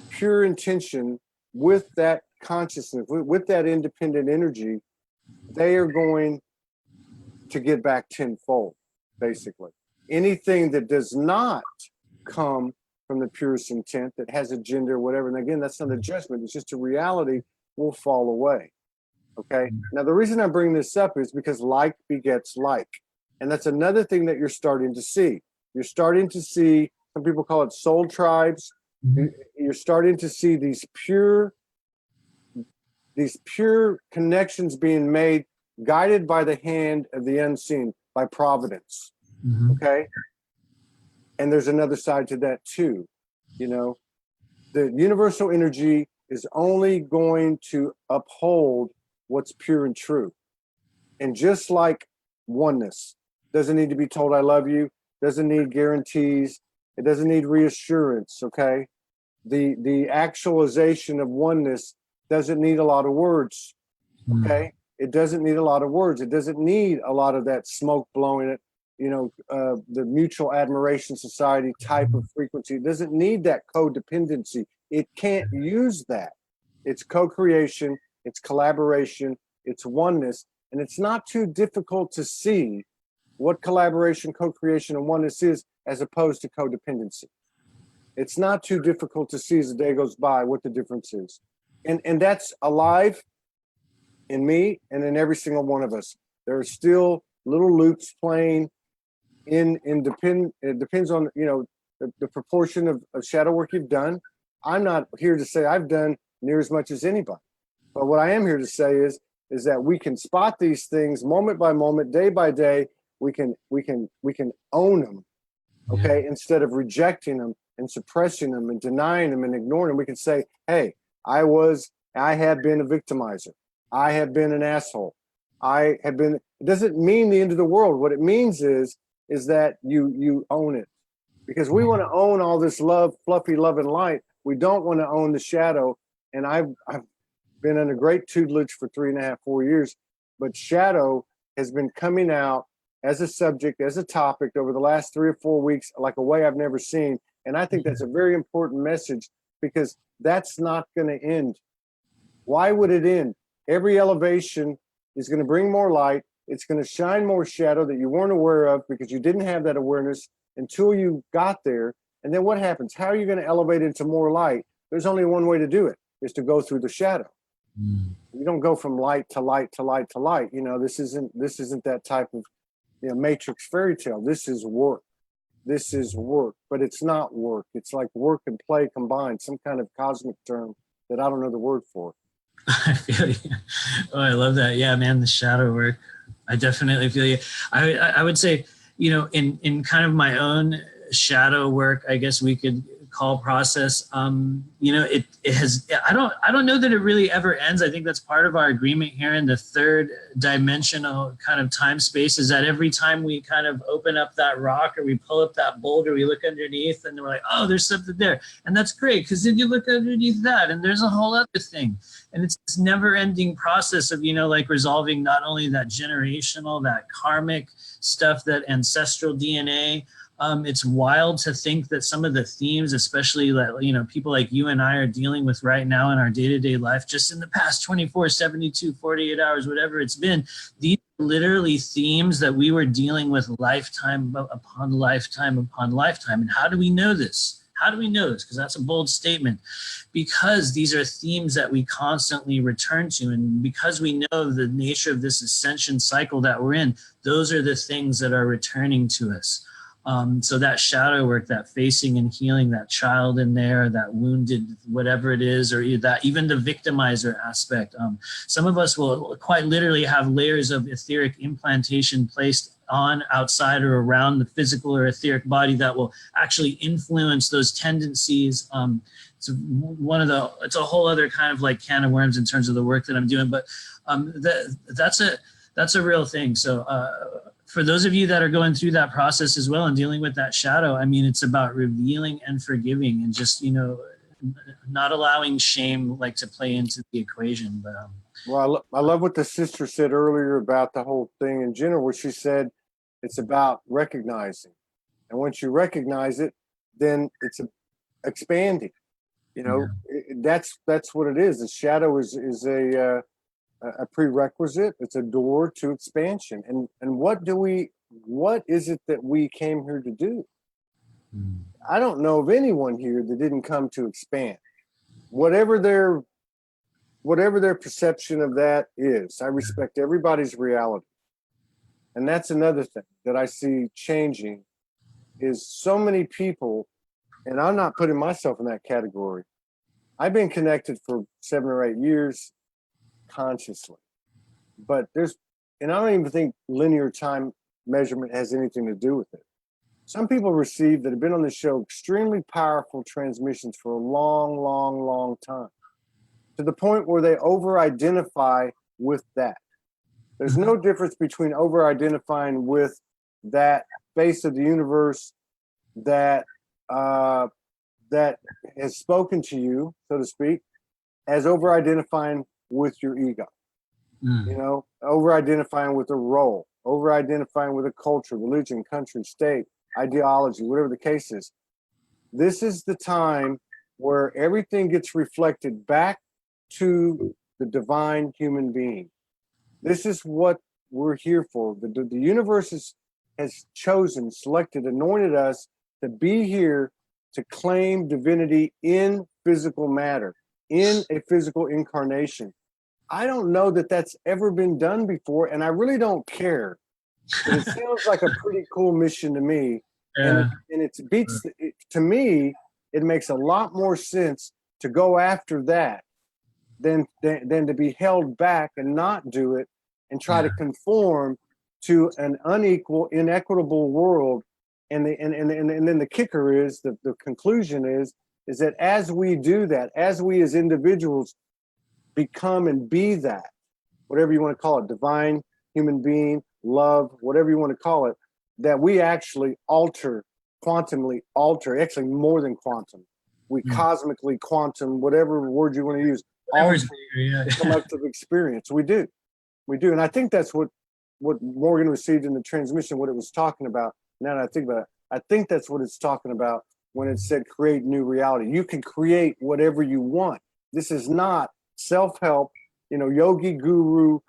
pure intention with that consciousness, with that independent energy, they are going to get back tenfold, basically. Anything that does not come from the purest intent, that has a gender or whatever, and again, that's not a judgment, it's just a reality, will fall away. Okay? Now, the reason I bring this up is because like begets like. And that's another thing that you're starting to see. You're starting to see, some people call it soul tribes. You're starting to see these pure connections being made, guided by the hand of the unseen, by providence. Okay? And there's another side to that too. You know, the universal energy is only going to uphold what's pure and true. And just like oneness doesn't need to be told I love you, doesn't need guarantees, it doesn't need reassurance, okay? The actualization of oneness doesn't need a lot of words, okay? It doesn't need a lot of words. It doesn't need a lot of that smoke blowing it, you know, the mutual admiration society type of frequency. It doesn't need that codependency. It can't use that. It's co-creation, it's collaboration, it's oneness, and it's not too difficult to see what collaboration, co-creation, and oneness is as opposed to codependency. It's not too difficult to see as the day goes by what the difference is. And that's alive in me and in every single one of us. There are still little loops playing it depends on, you know, the proportion of shadow work you've done. I'm not here to say I've done near as much as anybody, but what I am here to say is that we can spot these things moment by moment, day by day. We can own them, okay, Yeah. instead of rejecting them and suppressing them and denying them and ignoring them. We can say, hey, I have been a victimizer. I have been an asshole. I have been. It doesn't mean the end of the world. What it means is that you own it, because we want to own all this love, fluffy love and light. We don't want to own the shadow. And I've been under great tutelage for 3.5, 4 years, but shadow has been coming out as a subject, as a topic over the last 3 or 4 weeks, like a way I've never seen. And I think that's a very important message, because that's not going to end. Why would it end? Every elevation is going to bring more light. It's going to shine more shadow that you weren't aware of because you didn't have that awareness until you got there. And then what happens? How are you going to elevate into more light? There's only one way to do it, is to go through the shadow. You don't go from light to light to light to light. You know, this isn't that type of, you know, Matrix fairy tale. This is work. This is work, but it's not work. It's like work and play combined, some kind of cosmic term that I don't know the word for. I feel you. Oh, I love that. Yeah, man, the shadow work. I definitely feel you. I would say, you know, in kind of my own shadow work, I guess we could call process, you know, it has, I don't know that it really ever ends. I think that's part of our agreement here in the third dimensional kind of time space, is that every time we kind of open up that rock or we pull up that boulder, we look underneath and we're like, oh, there's something there. And that's great, because then you look underneath that and there's a whole other thing. And it's this never ending process of, you know, like resolving not only that generational, that karmic stuff, that ancestral DNA. It's wild to think that some of the themes, especially that, you know, people like you and I are dealing with right now in our day-to-day life, just in the past 24, 72, 48 hours, whatever it's been, these are literally themes that we were dealing with lifetime upon lifetime upon lifetime. And how do we know this? How do we know this? Because that's a bold statement. Because these are themes that we constantly return to. And because we know the nature of this ascension cycle that we're in, those are the things that are returning to us. So that shadow work, that facing and healing that child in there, that wounded, whatever it is, or that even the victimizer aspect. Some of us will quite literally have layers of etheric implantation placed on, outside, or around the physical or etheric body that will actually influence those tendencies. It's it's a whole other kind of like can of worms in terms of the work that I'm doing, but that's a real thing. So for those of you that are going through that process as well and dealing with that shadow, I mean, it's about revealing and forgiving, and just, you know, not allowing shame like to play into the equation. But Well, I love what the sister said earlier about the whole thing in general, where she said it's about recognizing. And once you recognize it, then it's expanding. You know, that's what it is. The shadow is a prerequisite. It's a door to expansion. And what is it that we came here to do? I don't know of anyone here that didn't come to expand. Whatever their perception of that is, I respect everybody's reality. And that's another thing that I see changing, is so many people, and I'm not putting myself in that category. I've been connected for 7 or 8 years consciously, but and I don't even think linear time measurement has anything to do with it. Some people that have been on the show, extremely powerful transmissions for a long, long, long time, to the point where they over-identify with that. There's no difference between over-identifying with that face of the universe that has spoken to you, so to speak, as over-identifying with your ego. You know, over-identifying with a role, over-identifying with a culture, religion, country, state, ideology, whatever the case is. This is the time where everything gets reflected back to the divine human being. This is what we're here for. The universe has chosen, selected, anointed us to be here to claim divinity in physical matter, in a physical incarnation. I don't know that that's ever been done before, and I really don't care. But it sounds like a pretty cool mission to me. Yeah. And it beats, to me, it makes a lot more sense to go after that than to be held back and not do it and try to conform to an unequal, inequitable world. And then the kicker is, the conclusion is that as we do that, as we as individuals become and be that, whatever you want to call it, divine, human being, love, whatever you want to call it, that we actually quantumly alter, actually more than quantum. We cosmically quantum, whatever word you want to use, alter the collective experience. We do. And I think that's what Morgan received in the transmission, what it was talking about. Now that I think about it, I think that's what it's talking about when it said create new reality. You can create whatever you want. This is not self-help, yogi guru,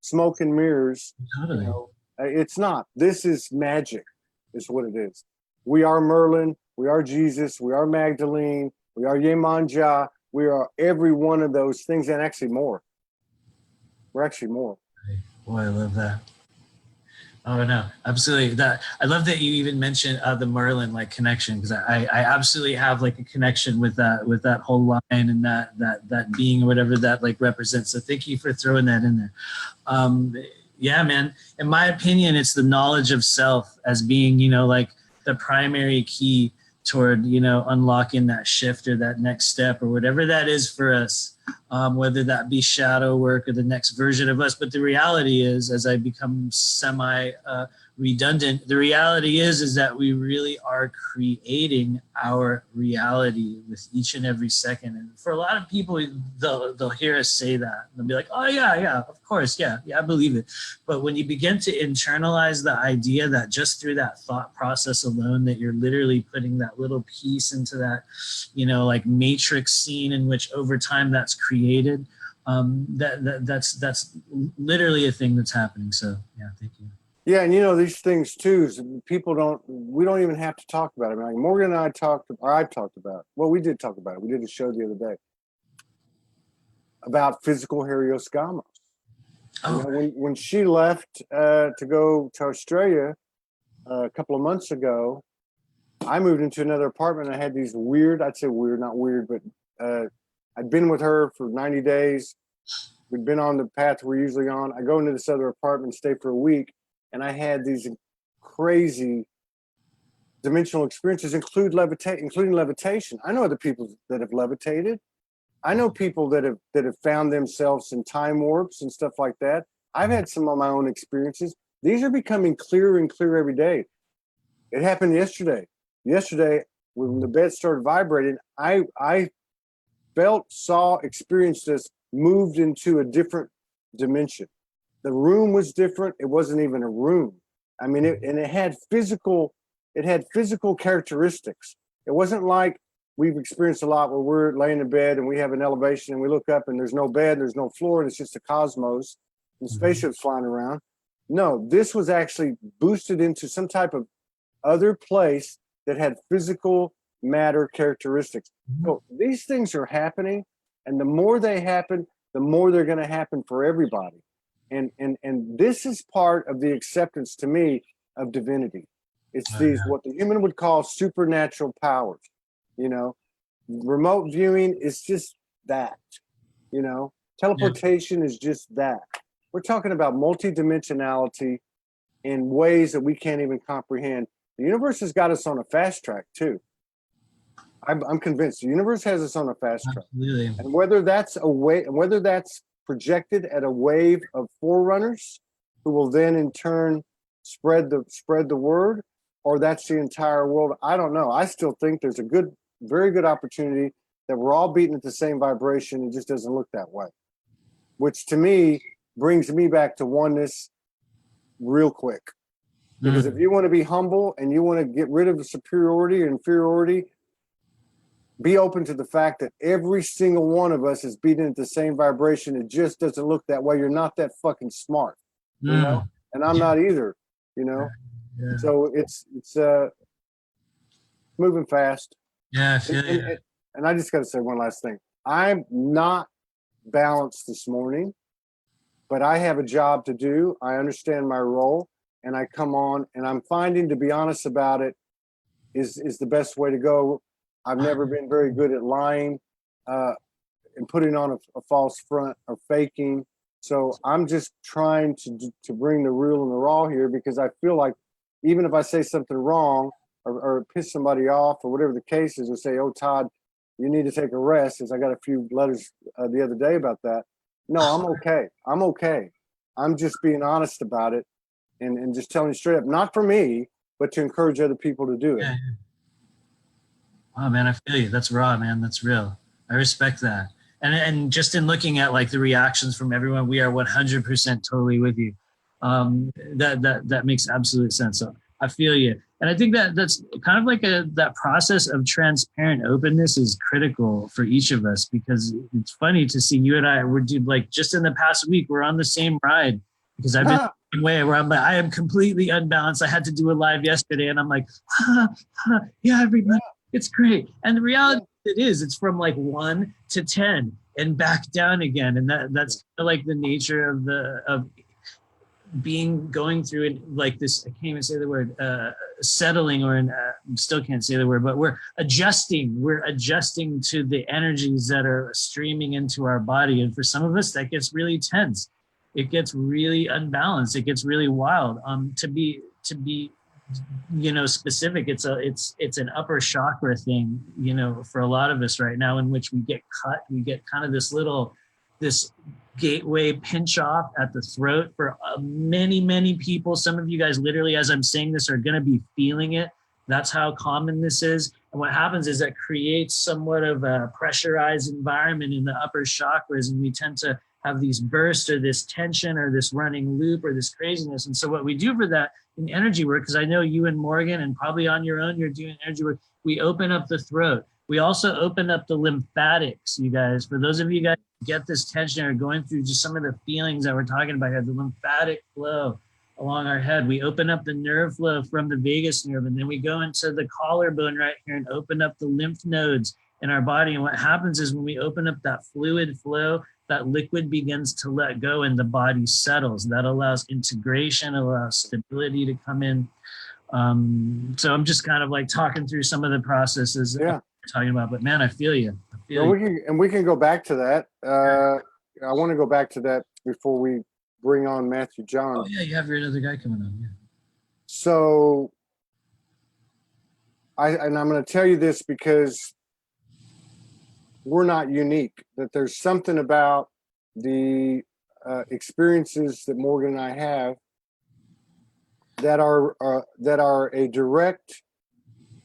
smoke and mirrors. Totally. It's not. This is magic, is what it is. We are Merlin. We are Jesus. We are Magdalene. We are Yemanja. We are every one of those things, and actually more. We're actually more. Boy, I love that. Oh no, absolutely. I love that you even mentioned the Merlin connection, because I absolutely have a connection with that whole line and that being or whatever that represents. So thank you for throwing that in there. Yeah, man. In my opinion, it's the knowledge of self as being the primary key toward unlocking that shift or that next step or whatever that is for us. Whether that be shadow work or the next version of us. But the reality is, as I become redundant, the reality is that we really are creating our reality with each and every second. And for a lot of people, they'll hear us say that. They'll be like, oh yeah, of course. Yeah, I believe it. But when you begin to internalize the idea that just through that thought process alone, that you're literally putting that little piece into that, matrix scene in which over time that's created, that's literally a thing that's happening. So yeah, thank you. Yeah, and these things too, we don't even have to talk about it. Like Morgan and I've talked about, well, we did talk about it. We did a show the other day about physical helioscamos. Oh. When she left to go to Australia a couple of months ago, I moved into another apartment. I had these I'd say weird, not weird, but I'd been with her for 90 days. We'd been on the path we're usually on. I go into this other apartment, stay for a week, and I had these crazy dimensional experiences, including levitation. I know other people that have levitated. I know people that have found themselves in time warps and stuff like that. I've had some of my own experiences. These are becoming clearer and clearer every day. It happened yesterday. Yesterday, when the bed started vibrating, I felt, saw, experienced this, moved into a different dimension. The room was different. It wasn't even a room. I mean, it had physical characteristics. It wasn't like we've experienced a lot where we're laying in bed and we have an elevation and we look up and there's no bed, there's no floor, and it's just a cosmos and spaceships flying around. No, this was actually boosted into some type of other place that had physical matter characteristics. So these things are happening, and the more they happen, the more they're going to happen for everybody. And this is part of the acceptance, to me, of divinity. It's these what the human would call supernatural powers. Remote viewing is just that. Teleportation is just that. We're talking about multidimensionality in ways that we can't even comprehend. The universe has got us on a fast track too. I'm convinced the universe has us on a fast track. Absolutely. And whether that's projected at a wave of forerunners who will then in turn spread the word, or that's the entire world, I don't know. I still think there's a very good opportunity that we're all beating at the same vibration. It just doesn't look that way, which to me brings me back to oneness real quick. Because if you want to be humble and you want to get rid of the superiority or inferiority, be open to the fact that every single one of us is beating at the same vibration. It just doesn't look that way. You're not that fucking smart, and I'm not either, Yeah. So it's moving fast. Yeah, I feel you. And I just got to say one last thing. I'm not balanced this morning. but I have a job to do. I understand my role, and I come on, and I'm finding, to be honest about it, is the best way to go. I've never been very good at lying and putting on a false front or faking. So I'm just trying to bring the real and the raw here, because I feel like even if I say something wrong or piss somebody off or whatever the case is, or say, oh, Todd, you need to take a rest, as I got a few letters the other day about that. No, I'm okay. I'm okay. I'm just being honest about it and just telling you straight up, not for me, but to encourage other people to do it. Yeah. Wow, man, I feel you. That's raw, man. That's real. I respect that. And just in looking at like the reactions from everyone, we are 100% totally with you. That makes absolute sense. So I feel you. And I think that's kind of like that process of transparent openness is critical for each of us, because it's funny to see you and I, like just in the past week, we're on the same ride, because I've been the same way where I'm like, I am completely unbalanced. I had to do a live yesterday and I'm like, yeah, everybody, it's great. And the reality it's from like 1 to 10 and back down again. And that's kind of like the nature of going through it, like this, I can't even say the word, settling, or still can't say the word, but we're adjusting to the energies that are streaming into our body. And for some of us, that gets really tense. It gets really unbalanced. It gets really wild. To be specific, it's an upper chakra thing, for a lot of us right now, in which we get kind of this gateway pinch off at the throat for many people. Some of you guys literally, as I'm saying this, are going to be feeling it. That's how common this is. And what happens is that creates somewhat of a pressurized environment in the upper chakras, and we tend to have these bursts or this tension or this running loop or this craziness. And so what we do for that in energy work, because I know you and Morgan, and probably on your own, you're doing energy work, we open up the throat. We also open up the lymphatics, you guys. For those of you guys who get this tension or going through just some of the feelings that we're talking about here, the lymphatic flow along our head, we open up the nerve flow from the vagus nerve, and then we go into the collarbone right here and open up the lymph nodes in our body. And what happens is when we open up that fluid flow, that liquid begins to let go and the body settles. That allows integration, allows stability to come in. So I'm just kind of like talking through some of the processes we're talking about, but man, I feel you. We can go back to that. I want to go back to that before we bring on Matthew John. Oh yeah, you have your other guy coming on. Yeah. So I'm going to tell you this because we're not unique. That there's something about the experiences that Morgan and I have that are a direct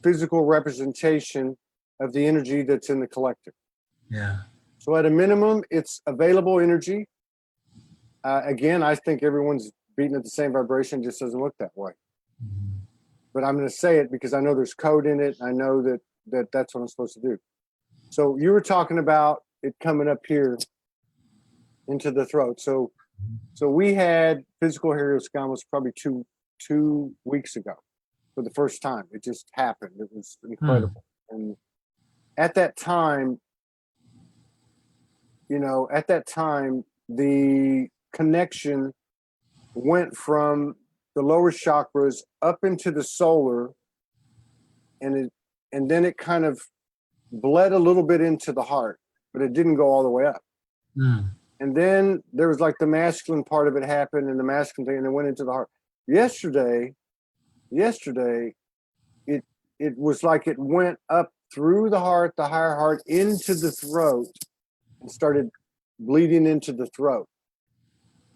physical representation of the energy that's in the collective. Yeah. So at a minimum, it's available energy. Again, I think everyone's beating at the same vibration, just doesn't look that way. Mm-hmm. But I'm going to say it because I know there's code in it. I know that that's what I'm supposed to do. So you were talking about it coming up here into the throat. So we had physical helioscomus probably two weeks ago for the first time. It just happened. It was incredible. And at that time, the connection went from the lower chakras up into the solar, and then it kind of bled a little bit into the heart, but it didn't go all the way up. And then there was like the masculine part of it happened, and the masculine thing, and it went into the heart. Yesterday, it was like it went up through the heart, the higher heart, into the throat, and started bleeding into the throat.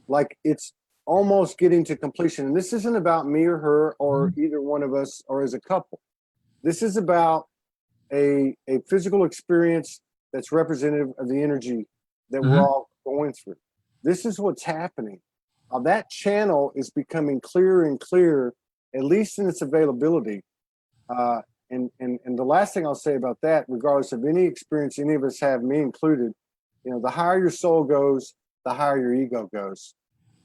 Like it's almost getting to completion. And this isn't about me or her or either one of us or as a couple. This is about a physical experience that's representative of the energy that we're all going through. This is what's happening. That channel is becoming clearer and clearer, at least in its availability. And the last thing I'll say about that, regardless of any experience any of us have, me included, the higher your soul goes, the higher your ego goes.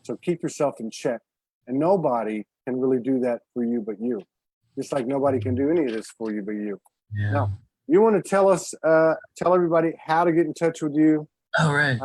So keep yourself in check. And nobody can really do that for you but you. Just like nobody can do any of this for you but you. Yeah. Now, you want to tell everybody how to get in touch with you? Oh, right.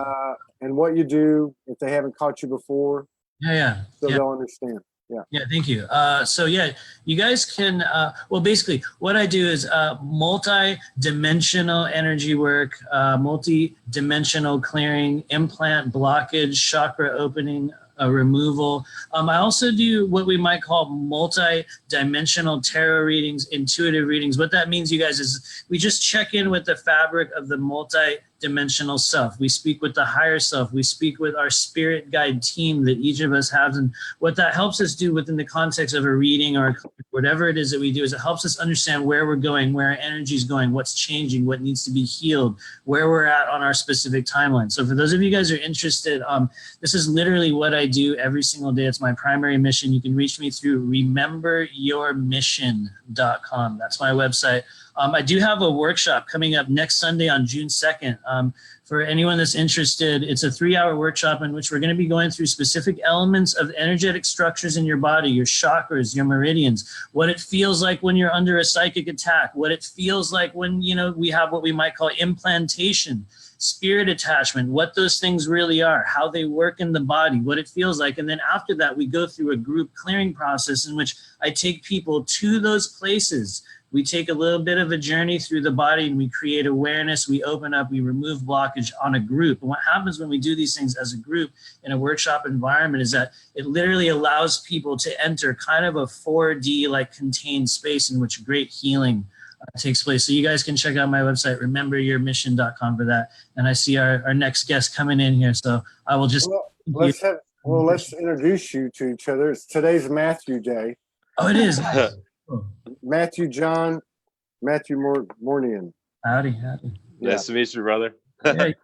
and what you do if they haven't caught you before, Yeah. so they'll understand. Yeah. Yeah, thank you. So yeah, you guys can, well, basically what I do is multi-dimensional energy work, multi-dimensional clearing, implant blockage, chakra opening, removal. I also do what we might call multi-dimensional tarot readings, intuitive readings. What that means, you guys, is we just check in with the fabric of the multi-dimensional self. We speak with the higher self. We speak with our spirit guide team that each of us has. And what that helps us do within the context of a reading or whatever it is that we do is it helps us understand where we're going, where our energy is going, what's changing, what needs to be healed, where we're at on our specific timeline. So for those of you guys who are interested, this is literally what I do every single day. It's my primary mission. You can reach me through rememberyourmission.com. That's my website. I do have a workshop coming up next Sunday on June 2nd. For anyone that's interested, it's a 3-hour workshop in which we're going to be going through specific elements of energetic structures in your body, your chakras, your meridians, what it feels like when you're under a psychic attack, what it feels like when, we have what we might call implantation, spirit attachment, what those things really are, how they work in the body, what it feels like. And then after that, we go through a group clearing process in which I take people to those places. We take a little bit of a journey through the body and we create awareness. We open up, we remove blockage on a group. And what happens when we do these things as a group in a workshop environment is that it literally allows people to enter kind of a 4D like contained space in which great healing takes place. So you guys can check out my website, rememberyourmission.com for that. And I see our next guest coming in here. So I will just... let's introduce you to each other. Today's Matthew Day. Oh, it is. Matthew Mournian. Howdy. Nice to meet you, brother. Thank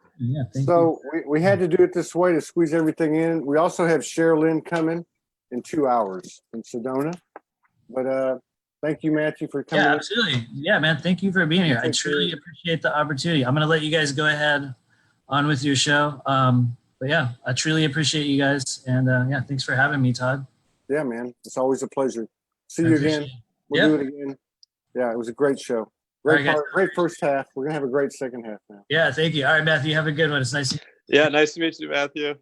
So you. we had to do it this way to squeeze everything in. We also have Sherilyn coming in 2 hours in Sedona. But thank you, Matthew, for coming. Yeah, absolutely. Yeah, man. Thank you for being here. I truly appreciate the opportunity. I'm going to let you guys go ahead on with your show. But yeah, I truly appreciate you guys. And thanks for having me, Todd. Yeah, man. It's always a pleasure. See you again. We'll do it again. Yeah, it was a great show. Great first half. We're going to have a great second half now. Yeah, thank you. All right, Matthew, have a good one. It's nice to Yeah, nice to meet you, Matthew.